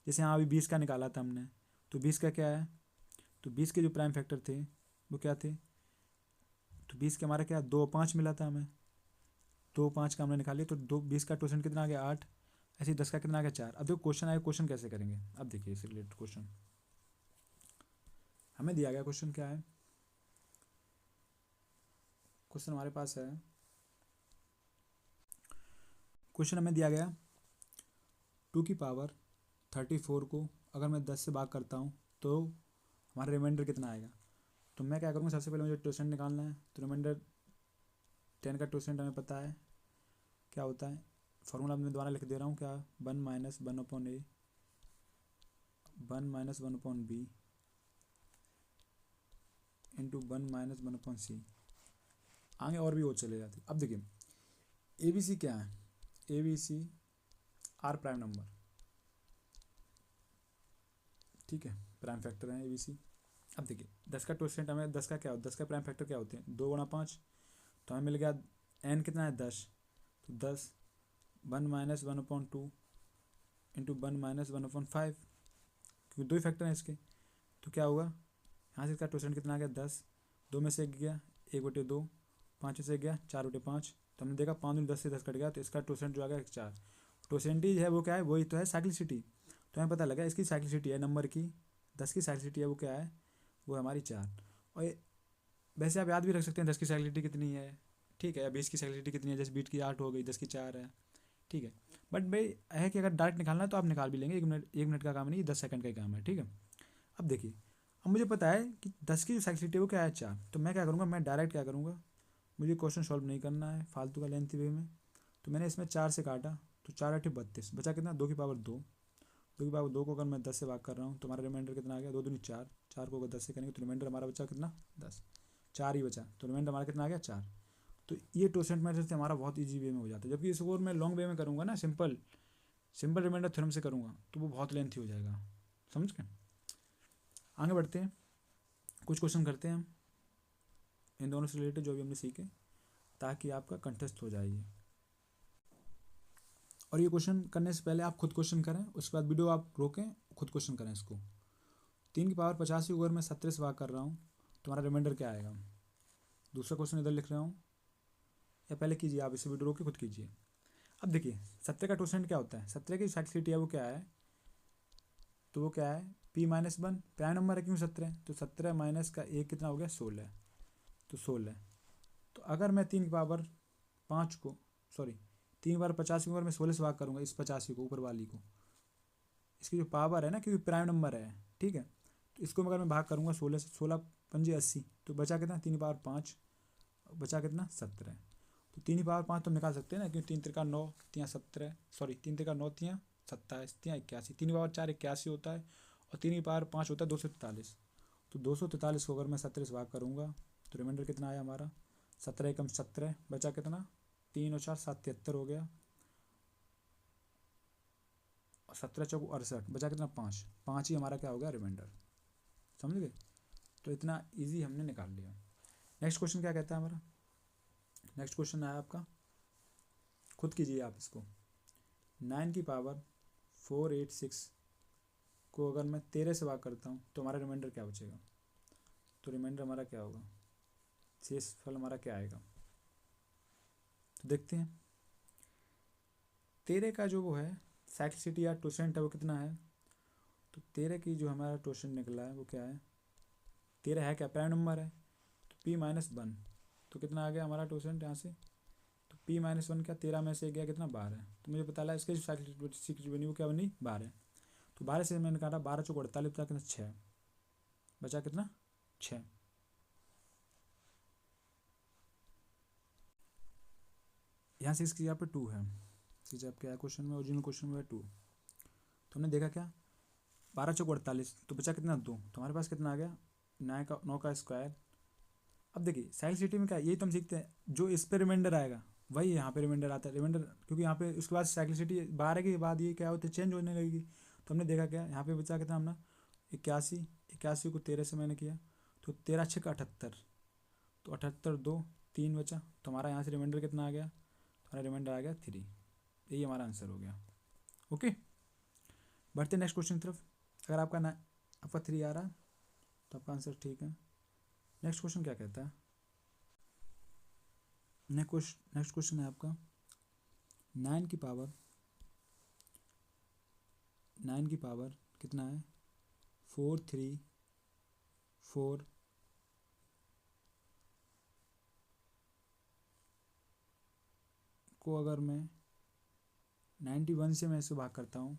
Speaker 1: जैसे यहाँ अभी 20 का निकाला था हमने, तो 20 का क्या है, तो 20 के जो प्राइम फैक्टर थे वो क्या थे, तो 20 के हमारा क्या 2 5 मिला था हमें, 2 5 का हमने निकाली, तो 20 का टोसेंट कितना आ गया 8। ऐसे ही 10 का कितना आ गया 4। अब जो क्वेश्चन आया, क्वेश्चन कैसे करेंगे, अब देखिए इससे रिलेटेड क्वेश्चन हमें दिया गया, क्वेश्चन क्या है, क्वेश्चन हमारे पास है, क्वेश्चन हमें दिया गया 2 की पावर 34 को अगर मैं 10 से भाग करता हूँ तो हमारा रिमाइंडर कितना आएगा। तो मैं क्या करूँगा, सबसे पहले मुझे टोसेंट निकालना है, तो रिमाइंडर 10 का टोसेंट हमें पता है क्या होता है, फॉर्मूला मैं दोबारा लिख दे रहा हूँ, क्या 1 minus 1/a 1 minus 1/b into 1 minus 1/c। आगे और भी वो चले जाते। अब देखिए ए बी सी क्या है, A B C are prime number, ठीक है, प्राइम फैक्टर है ए बी सी। अब देखिए 10 का कोएफिशिएंट हमें 10 का क्या होता है, 10 का प्राइम फैक्टर क्या होते हैं, 2 गुणा 5, तो हमें मिल गया एन कितना है 10, तो 10 1 माइनस 1/2 इंटू 1 माइनस 1/5, क्योंकि दो ही फैक्टर हैं इसके, तो क्या होगा यहाँ से इसका कोएफिशिएंट कितना आ गया 10, 2 में से 1 गया 1/2, 5 में से 1 गया 4/5, तो हमने देखा 5 दूनी 10 से 10 कट गया, तो इसका कोएफिशिएंट जो आ गया 4। कोएफिशिएंट है वो क्या है, वही तो है साइक्लिसिटी, तो हमें पता लगा इसकी साइक्लिसिटी है नंबर की 10 की साइक्लिसिटी है वो क्या है, वो है हमारी 4। और वैसे आप याद भी रख सकते हैं 10 की साइक्लिसिटी कितनी है, ठीक है, या 20 की साइक्लिसिटी कितनी है, जैसे 20 की 8 हो गई, 10 की 4 है, ठीक है। बट भाई है कि अगर डायरेक्ट निकालना है तो आप निकाल भी लेंगे, 1 मिनट का काम नहीं, 10 सेकंड का ही काम है, ठीक है। अब देखिए अब मुझे पता है कि 10 की जो साइक्लिसिटी है वो क्या है 4, तो मैं क्या करूँगा, मैं डायरेक्ट क्या करूँगा, मुझे क्वेश्चन सॉल्व नहीं करना है फालतू का लेंथी वे में, तो मैंने इसमें 4 से काटा, तो 4×8 = 32, बचा कितना 2 की पावर 2, 2 की पावर 2 को अगर मैं 10 से भाग कर रहा हूँ तो हमारा रिमाइंडर कितना आ गया, 2 दूनी 4, 4 को अगर 10 से करेंगे तो रिमाइंडर हमारा बचा कितना 10, 4 ही बचा, तो रिमाइंडर हमारा कितना आ गया 4। तो ये टोसेंट मेथड से हमारा बहुत ईजी वे में हो जाता है, जबकि इसको मैं लॉन्ग वे में करूँगा ना, सिंपल रिमाइंडर थ्योरम से करूँगा तो वो बहुत लेंथी हो जाएगा, समझ गए। आगे बढ़ते हैं, कुछ क्वेश्चन करते हैं हम इन दोनों से रिलेटेड जो भी हमने सीखे, ताकि आपका कंटेस्ट हो जाए ये। और ये क्वेश्चन करने से पहले आप खुद क्वेश्चन करें, उसके बाद वीडियो आप रोकें, खुद क्वेश्चन करें इसको। 3 की पावर 85 को अगर मैं 17 से भाग कर रहा हूँ तो हमारा रिमाइंडर क्या आएगा। दूसरा क्वेश्चन इधर लिख रहा हूँ, या पहले कीजिए आप, इसे वीडियो रोक के खुद कीजिए। अब देखिए 17 का टोसेंट क्या होता है, 17 की साइक्लिसिटी है वो क्या है, तो वो क्या है p-1, प्राइम नंबर है क्यों 17, तो 17 माइनस का 1 कितना हो गया 16, तो 16। तो अगर मैं 3 की पावर 5 को, सॉरी 3 की पावर 50 को अगर मैं 16 से भाग करूँगा, इस 85 को ऊपर वाली को, इसकी जो पावर है ना, क्योंकि प्राइम नंबर है, ठीक है, तो इसको अगर मैं भाग करूँगा 16 से, 16×5 = 80, तो बचा कितना 3 की पावर 5, बचा कितना 17। तो 3 की पावर 5 तो हम निकाल सकते हैं ना, क्योंकि 3 3 9 3 17, सॉरी 3 3 9 3 27 3 81, 3 की पावर 4 81 होता है, और 3 की पावर 5 होता है 243। तो 243 को अगर मैं 17 से भाग करूँगा तो रिमाइंडर कितना आया हमारा 17 एकम 17, बचा कितना 3 और 4 7 73 हो गया, और 17 चौको 68, बचा कितना 5, 5 ही हमारा क्या हो गया रिमाइंडर, समझ गए। तो इतना ईजी हमने निकाल लिया। नेक्स्ट क्वेश्चन क्या कहता है हमारा, नेक्स्ट क्वेश्चन है आपका, खुद कीजिए आप इसको। 9 की पावर 486 को अगर मैं 13 से भाग करता हूँ तो हमारा रिमाइंडर क्या बचेगा, तो रिमाइंडर हमारा क्या होगा, शेष फल हमारा क्या आएगा, तो देखते हैं। 13 का जो वो है साइक्लिसिटी या टोसेंट है वो कितना है, तो 13 की जो हमारा टोसेंट निकला है वो क्या है, 13 है क्या प्राइम नंबर है, तो p-1, तो कितना आ गया हमारा टोसेंट यहाँ से, तो p-1 क्या 13 में से गया कितना 12, तो मुझे पता लगा इसके जो साइक्लिसिटी बनी वो क्या बनी 12, तो 12 से मैंने काटा 12 चौको 48, बचा कितना 6, बचा कितना 6। यहाँ से इसकी यहाँ पे 2 है, इसकी जब क्या है क्वेश्चन में, ओरिजिनल क्वेश्चन में 2, तो हमने देखा क्या 12 चौको 48, तो बचा कितना 2, तो हमारे पास कितना आ गया 9 का स्क्वायर। अब देखिए साइक्लिसिटी में क्या यही तो हम सीखते हैं, जो इस पे रिमाइंडर आएगा वही यहाँ पे रिमाइंडर आता है, रिमाइंडर क्योंकि यहाँ पे उसके बाद साइक्लिसिटी 12 के बाद ये क्या होती है चेंज होने लगेगी, तो हमने देखा क्या यहाँ पे बचा कितना हमने 81, 81 को 13 से मैंने किया, तो 13 6 का 78, तो 78 2 3 बचा, तो हमारा यहाँ से रिमाइंडर कितना आ गया, हमारा रिमाइंडर आ गया 3, यही हमारा आंसर हो गया। ओके, बढ़ते नेक्स्ट क्वेश्चन की तरफ। अगर आपका 3 आ रहा तो आपका आंसर ठीक है। नेक्स्ट क्वेश्चन क्या कहता है, नेक्स्ट क्वेश्चन है आपका 9 की पावर कितना है 4 3 4 को अगर मैं 91 से मैं इसे भाग करता हूँ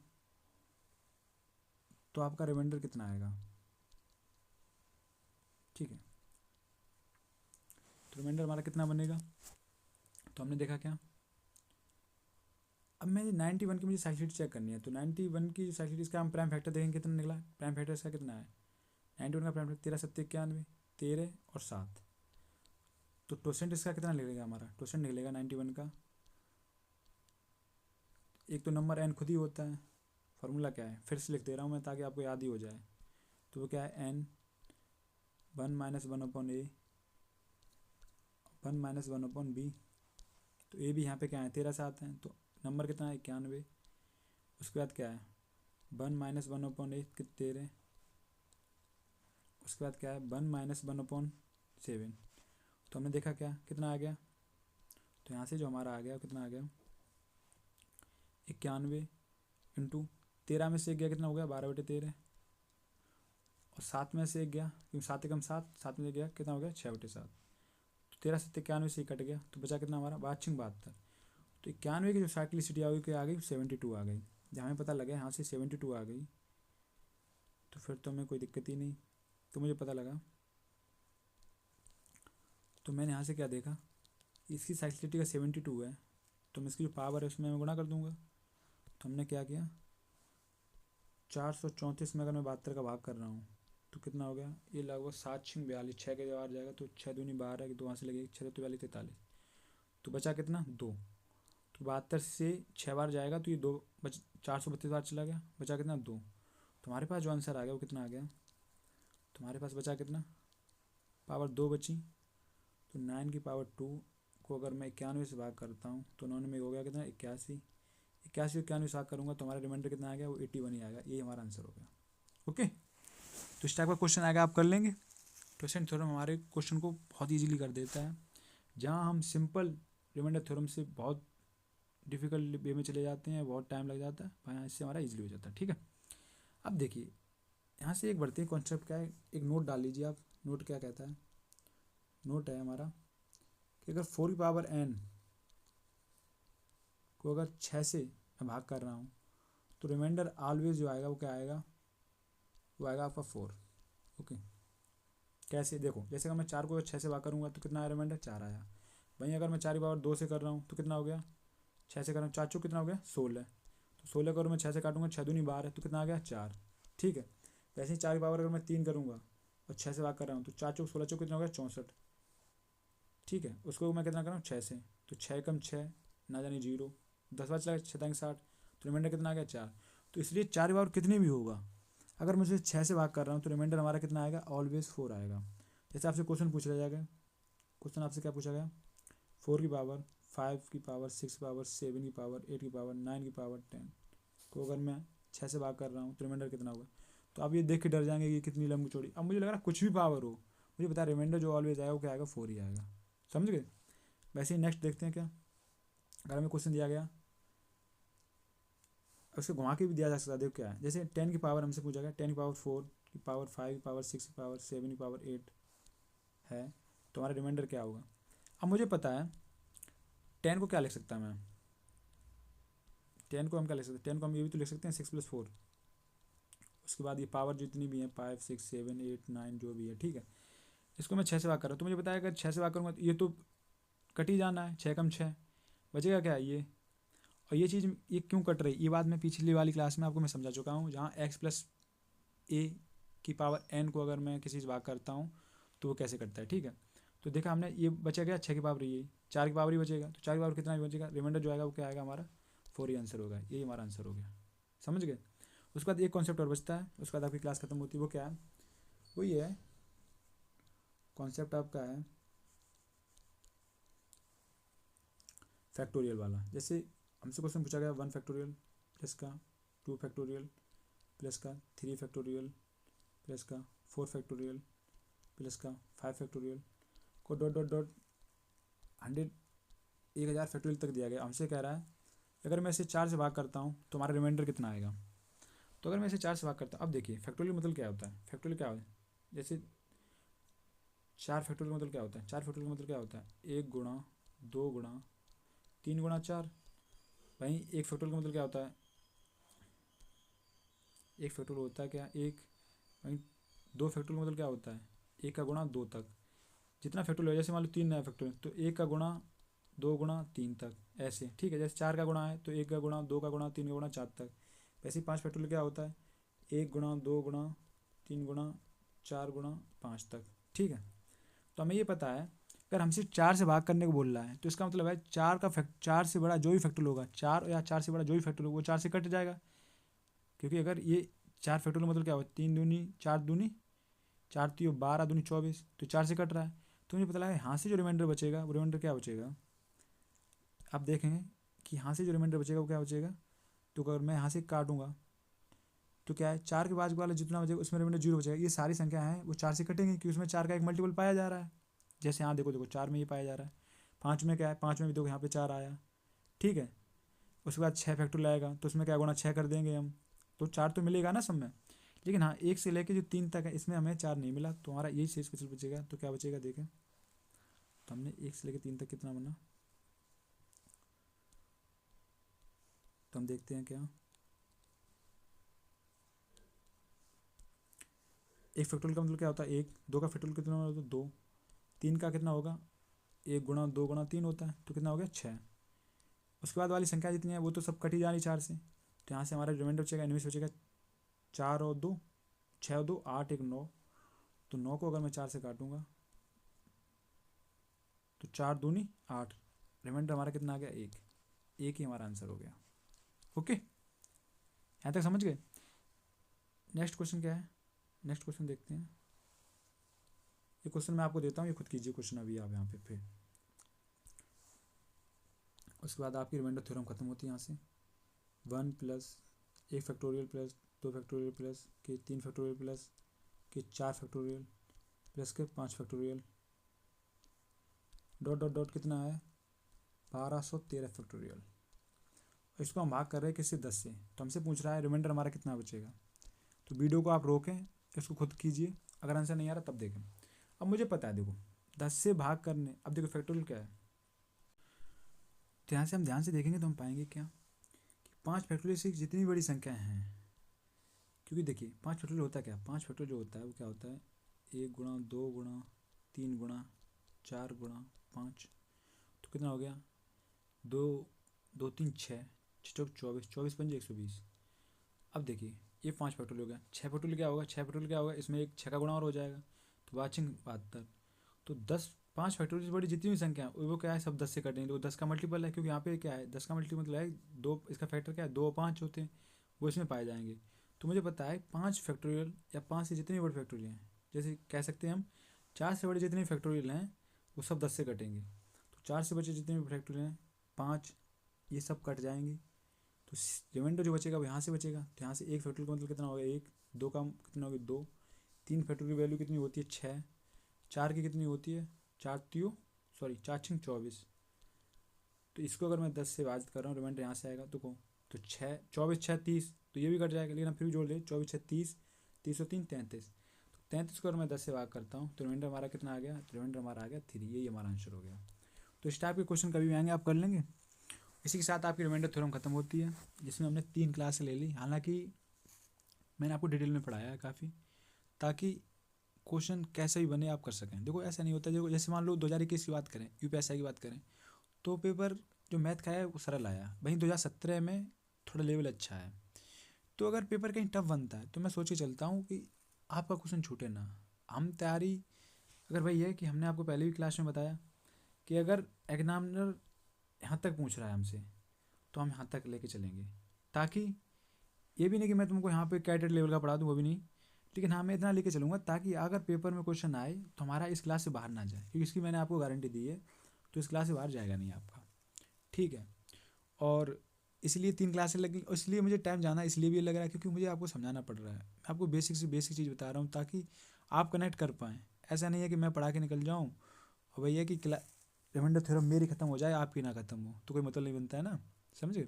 Speaker 1: तो आपका रिमाइंडर कितना आएगा, ठीक है। तो रिमाइंडर हमारा कितना बनेगा, तो हमने देखा क्या अब मैं 91 की मुझे साइक्लिसिटी चेक करनी है, तो 91 की साइक्लिसिटी इसका हम प्राइम फैक्टर देखेंगे कितना निकला। प्राइम फैक्टर इसका कितना है 91 का प्राइम फैक्टर 13 7 91 13 और 7। तो टोसेंट इसका कितना निकलेगा हमारा, टोसेंट निकलेगा 91 का। एक तो नंबर n खुद ही होता है, फार्मूला क्या है फिर से लिख दे रहा हूँ मैं ताकि आपको याद ही हो जाए। तो वो क्या है n 1 - 1/a 1 - 1/b। तो a भी यहाँ पे क्या है 13 7 है, तो नंबर कितना है 91। उसके बाद क्या है 1 - 1/a कि 13। उसके बाद क्या है 1 - 1/7। तो हमने देखा क्या कितना आ गया, तो यहाँ से जो हमारा आ गया कितना आ गया 91 इंटू 13 में से एक गया कितना हो गया 12/13 और 7 में से एक गया क्योंकि 7 एकम 7 7 में से गया कितना हो गया 6/7। तो 13 7 91 से कट गया तो बचा कितना हमारा 72। तो 91 की जो साइक्लिसिटी आ गई आ गई 72 आ गई। जब हमें पता लगा यहाँ से 72 आ गई तो फिर तो हमें कोई दिक्कत ही नहीं। तो मुझे पता लगा, तो मैंने यहाँ से क्या देखा इसकी साइक्लिसिटी का 72 है, तो मैं इसकी जो पावर है उसमें मैं गुणा कर दूंगा। तो हमने क्या किया 434 में अगर मैं 72 का भाग कर रहा हूँ तो कितना हो गया ये लगभग 7 6 42 6 के बाहर जाएगा तो 6 दूनी 12 दो वहाँ से लगेगी 6 42 43। तो बचा कितना 2। तो 72 से 6 बार जाएगा तो ये 2 बच 432 बार चला गया, बचा कितना 2। तो हमारे पास जो आंसर आ गया वो कितना आ गया, तो हमारे पास बचा कितना पावर 2 बची। तो 9 की पावर 2 को अगर मैं 91 से भाग करता हूँ तो 9 में हो गया कितना 81। 81 91 से भाग करूँगा तो हमारा रिमाइंडर कितना आ गया वो 81 ही आएगा। ये हमारा आंसर हो गया। ओके, तो इस टाइप का क्वेश्चन आएगा आप कर लेंगे। टोसेंट थ्योरम हमारे क्वेश्चन को बहुत ईजीली कर देता है। जहाँ हम सिंपल रिमाइंडर थ्योरम से बहुत डिफ़िकल्ट वे में चले जाते हैं, बहुत टाइम लग जाता है, वहाँ इससे हमारा ईजिली हो जाता है। ठीक है, अब देखिए यहाँ से एक बढ़ते हैं कॉन्सेप्ट क्या है, एक नोट डाल लीजिए आप। नोट क्या कहता है, नोट है हमारा कि अगर 4 की पावर n को अगर 6 से मैं भाग कर रहा हूँ तो रिमाइंडर ऑलवेज जो आएगा वो क्या आएगा, वो आएगा आपका 4। ओके, कैसे देखो, जैसे अगर मैं 4 को 6 से भाग करूँगा तो कितना आया रिमाइंडर 4 आया। वहीं अगर मैं 4 की पावर 2 से कर रहा हूँ तो कितना हो गया 6 से कर रहा हूँ 4 चौक कितना हो गया 16। तो 16 को अगर मैं 6 से काटूंगा 6 दूनी 12 तो कितना आ गया 4। ठीक है, वैसे ही 4 की पावर अगर मैं 3 करूँगा और 6 से भाग कर रहा हूँ तो 4 चौक 16 चौक कितना हो गया 64। ठीक है, उसको मैं कितना कर रहा हूँ 6 से, तो 6 कम 6 ना जानी 0 10 बार चला 6 60 तो रिमाइंडर कितना आ गया 4। तो इसलिए 4 की पावर कितनी भी होगा अगर मैं उसे 6 से भाग कर रहा हूँ तो रिमाइंडर हमारा कितना आएगा ऑलवेज 4 आएगा। जैसे आपसे क्वेश्चन पूछ लिया जाएगा, क्वेश्चन आपसे क्या पूछा गया 4 की पावर 5 की पावर 6 की पावर 7 की पावर 8 की पावर 9 की पावर 10 को अगर मैं 6 से भाग कर रहा हूँ तो रिमाइंडर कितना होगा। तो आप ये देख के डर जाएंगे कि कितनी लंबी चौड़ी। अब मुझे लग रहा है कुछ भी पावर हो, मुझे पता है रिमाइंडर जो ऑलवेज आएगा वो क्या आएगा 4 ही आएगा। समझ गए। वैसे ही नेक्स्ट देखते हैं क्या, अगर हमें क्वेश्चन दिया गया उसको घुमा के भी दिया जा सकता है। देखो क्या है, जैसे 10 की पावर हमसे पूछा गया 10 की पावर 4 की पावर 5 की पावर 6 की पावर 7 की पावर 8 है, तो हमारा रिमाइंडर क्या होगा। अब मुझे पता है 10 को क्या लिख सकता है मैं, 10 को हम क्या लिख सकते हैं 10 को हम ये भी तो लिख सकते हैं 6 + 4। उसके बाद ये पावर जितनी भी हैं 5 6 7 8 9 जो भी है, ठीक है, इसको मैं 6 से भाग कर रहा हूँ तो मुझे पता है अगर 6 से भाग करूँगा तो ये तो कट ही जाना है, 6 कम 6 बचेगा क्या ये। और ये चीज़ ये क्यों कट रही, ये बात मैं पिछली वाली क्लास में आपको मैं समझा चुका हूँ। जहाँ x + a की पावर n को अगर मैं किसी से भाग करता हूँ तो वो कैसे कटता है। ठीक है, तो देखा हमने ये बचा गया 6 की पावर, ये 4 की पावर ही बचेगा, तो 4 की पावर कितना भी बचेगा, रिमाइंडर जो आएगा वो क्या आएगा हमारा 4 ही आंसर होगा। यही हमारा आंसर हो गया। समझ गए। उसके बाद एक कॉन्सेप्ट और बचता है, उसके बाद आपकी क्लास खत्म होती है। वो क्या है, वो ये है कॉन्सेप्ट आपका है फैक्टोरियल वाला। जैसे हमसे क्वेश्चन पूछा गया 1 फैक्टोरियल प्लस का 2 फैक्टोरियल प्लस का 3 फैक्टोरियल प्लस का 4 फैक्टोरियल प्लस का 5 factorial co dot dot dot 1000 factorial तक दिया गया। हमसे कह रहा है अगर मैं इसे 4 से भाग करता हूँ तो हमारा रिमाइंडर कितना आएगा। तो अगर मैं इसे 4 से भाग करता हूँ, अब देखिए फैक्टोरियल मतलब क्या होता है, फैक्टोरियल क्या होता है, जैसे 4 फैक्टोरियल मतलब क्या होता है, 4 फैक्टोरियल मतलब क्या होता है 1 गुणा 2 गुणा 3 गुणा 4। वहीं एक फैक्टोरियल का मतलब क्या होता है, एक फैक्टोरियल होता है क्या एक। वहीं 2 फैक्टोरियल का मतलब क्या होता है 1 का गुणा 2 तक जितना फैक्टोरियल है। जैसे मान लो 3 नया फैक्टोरियल तो 1 का गुणा 2 गुणा 3 तक, ऐसे। ठीक है, जैसे 4 का गुणा है तो 1 का गुणा, 2 का गुणा, 3 का गुणा, 4 तक। वैसे ही 5 फैक्टोरियल क्या होता है, 1 गुणा, 2 गुणा, 3 गुणा, 4 गुणा, 5 तक। ठीक है, तो हमें ये पता है अगर हमसे 4 से भाग करने को बोल रहा है तो इसका मतलब है 4 से बड़ा जो भी फैक्टोरियल होगा, 4 या 4 से बड़ा जो भी फैक्टोरियल होगा वो 4 से कट जाएगा। क्योंकि अगर ये 4 फैक्टोरियल मतलब क्या होगा, 3 दूनी 4 दूनी 4 तीन 12 दूनी 24, तो 4 से कट रहा है। तो मुझे पता लगा यहाँ से जो रिमाइंडर बचेगा वो रिमाइंडर क्या बचेगा, आप देखेंगे कि यहाँ से जो रिमाइंडर बचेगा वो क्या बचेगा। तो अगर मैं यहाँ से काटूंगा तो क्या है, 4 के बाद वाला जितना बचेगा उसमें रिमाइंडर 0 बचेगा। ये सारी संख्या हैं वो 4 से कटेंगी क्योंकि उसमें 4 का एक मल्टीपल पाया जा रहा है। जैसे यहाँ देखो 4 में ये पाया जा रहा है, 5 में क्या है, 5 में भी देखो यहाँ पे 4 आया। ठीक है, उसके बाद 6 फैक्टोरियल आएगा तो उसमें क्या गुणा 6 कर देंगे हम, तो 4 तो मिलेगा ना सब में। लेकिन हाँ, 1 से लेके जो 3 तक है इसमें हमें 4 नहीं मिला, तो हमारा यही शेष बचेगा। तो क्या बचेगा देखें, तो हमने 1 से लेके 3 तक कितना बना, तो हम देखते हैं क्या, 1 फैक्टोरियल का मतलब क्या होता है 1, 2 का फैक्टोरियल कितना होता है 2, 3 का कितना होगा 1 गुणा 2 गुणा 3 होता है, तो कितना हो गया 6। उसके बाद वाली संख्या जितनी है वो तो सब कट ही जानी 4 से, तो यहाँ से हमारा रिमाइंडर बचेगा, इनमें से बचेगा 4 और 2, 6 और 2 8, 1 9। तो 9 को अगर मैं 4 से काटूंगा तो 4 दूनी 8, रिमाइंडर हमारा कितना आ गया 1, एक ही हमारा आंसर हो गया। ओके, यहाँ तक समझ गए। नेक्स्ट क्वेश्चन क्या है, नेक्स्ट क्वेश्चन देखते हैं। ये क्वेश्चन मैं आपको देता हूँ, ये खुद कीजिए क्वेश्चन अभी आप यहाँ पे फिर। उसके बाद आपकी रिमाइंडर थ्योरम खत्म होती है यहाँ से। 1 plus 1 factorial plus 2 factorial plus के 3 फैक्टोरियल प्लस के 4 फैक्टोरियल प्लस के 5 फैक्टोरियल डॉट डॉट डॉट कितना है 1213 फैक्टोरियल। इसको हम भाग कर रहे हैं किससे 10 से, तो हमसे पूछ रहा है रिमाइंडर हमारा कितना बचेगा। तो वीडियो को आप रोकें, इसको खुद कीजिए, अगर आंसर नहीं आ रहा तब देखें। अब मुझे पता है देखो 10 से भाग करने, अब देखो फैक्टोरियल क्या है, तो यहाँ से हम ध्यान से देखेंगे तो हम पाएंगे क्या कि 5 फैक्टोरियल से जितनी बड़ी संख्या हैं, क्योंकि देखिए 5 फैक्टोरियल होता है क्या, 5 फैक्टोरियल जो होता है वो क्या होता है 1 गुणा 2 गुणा 3 गुणा 4 गुणा 5, तो कितना हो गया 2 2 3 6 चौक 24, 24 पंजे 120। अब देखिए ये 5 फैक्टोरियल हो गया, 6 फैक्टोरियल क्या होगा, 6 फैक्टोरियल क्या होगा, इसमें एक 6 का गुणा और हो जाएगा तो वाचिंग 72। तो 10 5 फैक्टोरियल से बड़ी जितनी भी संख्या है वो क्या है सब 10 से कटेंगे, तो 10 का मल्टीपल है, क्योंकि यहाँ पे क्या है 10 का मल्टीपल मतलब है 2, इसका फैक्टर क्या है 2 और 5 होते हैं, वो इसमें पाए जाएंगे। तो मुझे पता है 5 फैक्टोरियल या 5 से जितने भी बड़े फैक्टोरियल हैं, जैसे कह सकते हैं हम 4 से बड़े जितने भी फैक्टोरियल हैं वो सब 10 से कटेंगे। तो 4 से बचे जितने भी फैक्टोरियल हैं 5, ये सब कट जाएंगे, तो रिमाइंडर जो बचेगा वो यहाँ से बचेगा। तो यहाँ से 1 फैक्टोरियल का मतलब कितना होगा 1, 2 का कितना होगा 2, 3 फैक्टोरियल की वैल्यू कितनी होती है 6, 4 की कितनी होती है 4 3 सॉरी 4 6 24। तो इसको अगर मैं 10 से विभाजित कर रहा हूँ रिमाइंडर यहाँ से आएगा तो 6 24 6 30, तो ये भी कट जाएगा, लेकिन हम फिर भी जोड़ ले 24 6 30, 30 और 3 33। तो 33 को अगर मैं 10 से भाग करता हूँ तो रिमाइंडर हमारा कितना आ गया, तो रिमाइंडर हमारा आ गया 3, यही हमारा आंसर हो गया। तो इस टाइप के क्वेश्चन कभी भी आएंगे आप कर लेंगे। इसी के साथ आपकी रिमाइंडर थ्योरम खत्म होती है, जिसमें हमने 3 क्लास ले ली। हालांकि मैंने आपको डिटेल में पढ़ाया है काफ़ी, ताकि क्वेश्चन कैसे भी बने आप कर सकें। देखो ऐसा नहीं होता, देखो जैसे मान लो 2021 की बात करें, यूपीएससी की बात करें, तो पेपर जो मैथ का है वो सरल आया, वहीं 2017 में थोड़ा लेवल अच्छा है। तो अगर पेपर कहीं टफ बनता है तो मैं सोच के चलता हूँ कि आपका क्वेश्चन छूटे ना। हम तैयारी अगर वही है कि हमने आपको पहले भी क्लास में बताया कि अगर एग्जामिनर यहाँ तक पूछ रहा है हमसे तो हम यहाँ तक लेके चलेंगे, ताकि ये भी नहीं कि मैं तुमको यहाँ पे कैडेट लेवल का पढ़ा दूँ, वो भी नहीं, लेकिन हाँ मैं इतना लेके चलूँगा ताकि अगर पेपर में क्वेश्चन आए तो हमारा इस क्लास से बाहर ना जाए, क्योंकि इसकी मैंने आपको गारंटी दी है, तो इस क्लास से बाहर जाएगा नहीं आपका। ठीक है, और इसलिए 3 क्लासें लगी, और इसलिए मुझे टाइम जाना इसलिए भी लग रहा है क्योंकि मुझे आपको समझाना पड़ रहा है। मैं आपको बेसिक से बेसिक चीज़ बता रहा हूँ ताकि आप कनेक्ट कर पाएँ। ऐसा नहीं है कि मैं पढ़ा के निकल जाऊँ और भैया कि रिमाइंडर थ्योरम मेरी खत्म हो जाए आपकी ना खत्म हो, तो कोई मतलब नहीं बनता है ना, समझे।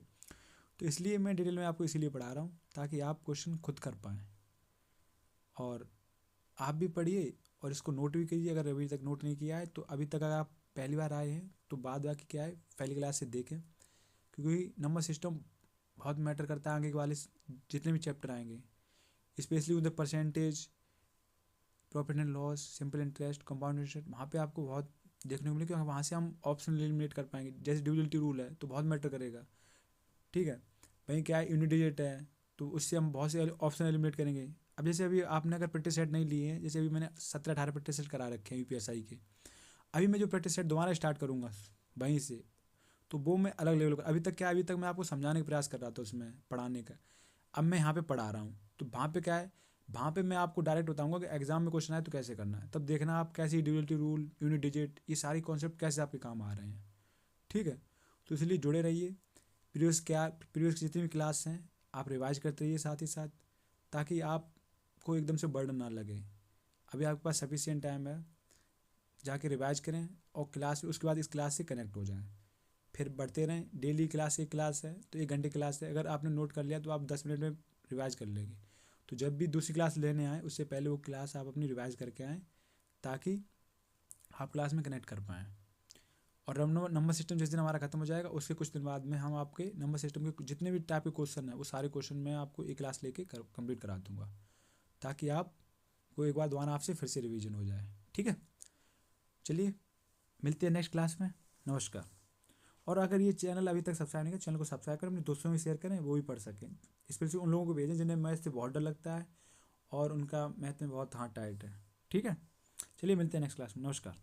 Speaker 1: तो इसलिए मैं डिटेल में आपको इसीलिए पढ़ा रहा हूँ ताकि आप क्वेश्चन खुद कर पाएँ, और आप भी पढ़िए और इसको नोट भी कीजिए। अगर अभी तक नोट नहीं किया है तो अभी तक अगर आप पहली बार आए हैं तो बाद बाकी क्या है पहली क्लास से देखें, क्योंकि नंबर सिस्टम बहुत मैटर करता है आगे वाले जितने भी चैप्टर आएंगे, स्पेशली उधर percentage, profit and loss, simple interest, compound interest, वहाँ पे आपको बहुत देखने को मिले, क्योंकि वहाँ से हम ऑप्शन एलिमिनेट कर पाएंगे। जैसे ड्यूअलिटी रूल है तो बहुत मैटर करेगा, ठीक है। वहीं क्या है, यूनिट डिजिट है तो उससे हम बहुत से ऑप्शन एलिमिनेट करेंगे। अब जैसे अभी आपने अगर प्रैक्टिस सेट नहीं लिए हैं, जैसे अभी मैंने 17-18 प्रैक्टिस सेट करा रखे हैं यूपीएसआई के, अभी मैं जो प्रैक्टिस सेट दोबारा स्टार्ट करूँगा वहीं से, तो वो मैं अलग लेवल का, अभी तक क्या, अभी तक मैं आपको समझाने का प्रयास कर रहा था उसमें पढ़ाने का, अब मैं यहाँ पे पढ़ा रहा हूँ, तो वहाँ पे क्या है, वहाँ पे मैं आपको डायरेक्ट बताऊंगा कि एग्जाम में क्वेश्चन आए तो कैसे करना है, तब देखना आप कैसी ड्यूअलिटी रूल, यूनिट डिजिट, ये सारी कॉन्सेप्ट कैसे आपके काम आ रहे हैं, ठीक है। तो इसलिए जुड़े रहिए। प्रीवियस की जितनी भी क्लास हैं आप रिवाइज करते रहिए साथ ही साथ, ताकि आपको एकदम से बर्डन ना लगे। अभी आपके पास सफिशिएंट टाइम है, जाके रिवाइज करें और क्लास, उसके बाद इस क्लास से कनेक्ट हो जाएं, फिर बढ़ते रहें। डेली क्लास, एक क्लास है तो 1 घंटे क्लास है, अगर आपने नोट कर लिया तो आप 10 मिनट में रिवाइज कर लेंगे। तो जब भी दूसरी क्लास लेने आए उससे पहले वो क्लास आप अपनी रिवाइज करके आएँ, ताकि आप क्लास में कनेक्ट कर पाएँ। और नंबर सिस्टम जिस दिन हमारा खत्म हो जाएगा उसके कुछ दिन बाद में हम आपके नंबर सिस्टम के जितने भी टाइप के क्वेश्चन हैं वो सारे क्वेश्चन मैं आपको एक क्लास लेके कंप्लीट करा दूंगा, ताकि आप को एक बार दोबारा आपसे फिर से रिवीजन हो जाए, ठीक है। चलिए मिलते हैं नेक्स्ट क्लास में, नमस्कार। और अगर ये चैनल अभी तक सब्सक्राइब नहीं किया, चैनल को सब्सक्राइब करें, अपने दोस्तों में शेयर करें, वो भी पढ़ सकें। स्पेशली उन लोगों को भेजें जिन्हें मैथ से बहुत डर लगता है और उनका मैथ में बहुत हाथ टाइट है, ठीक है। चलिए मिलते हैं नेक्स्ट क्लास में, नमस्कार।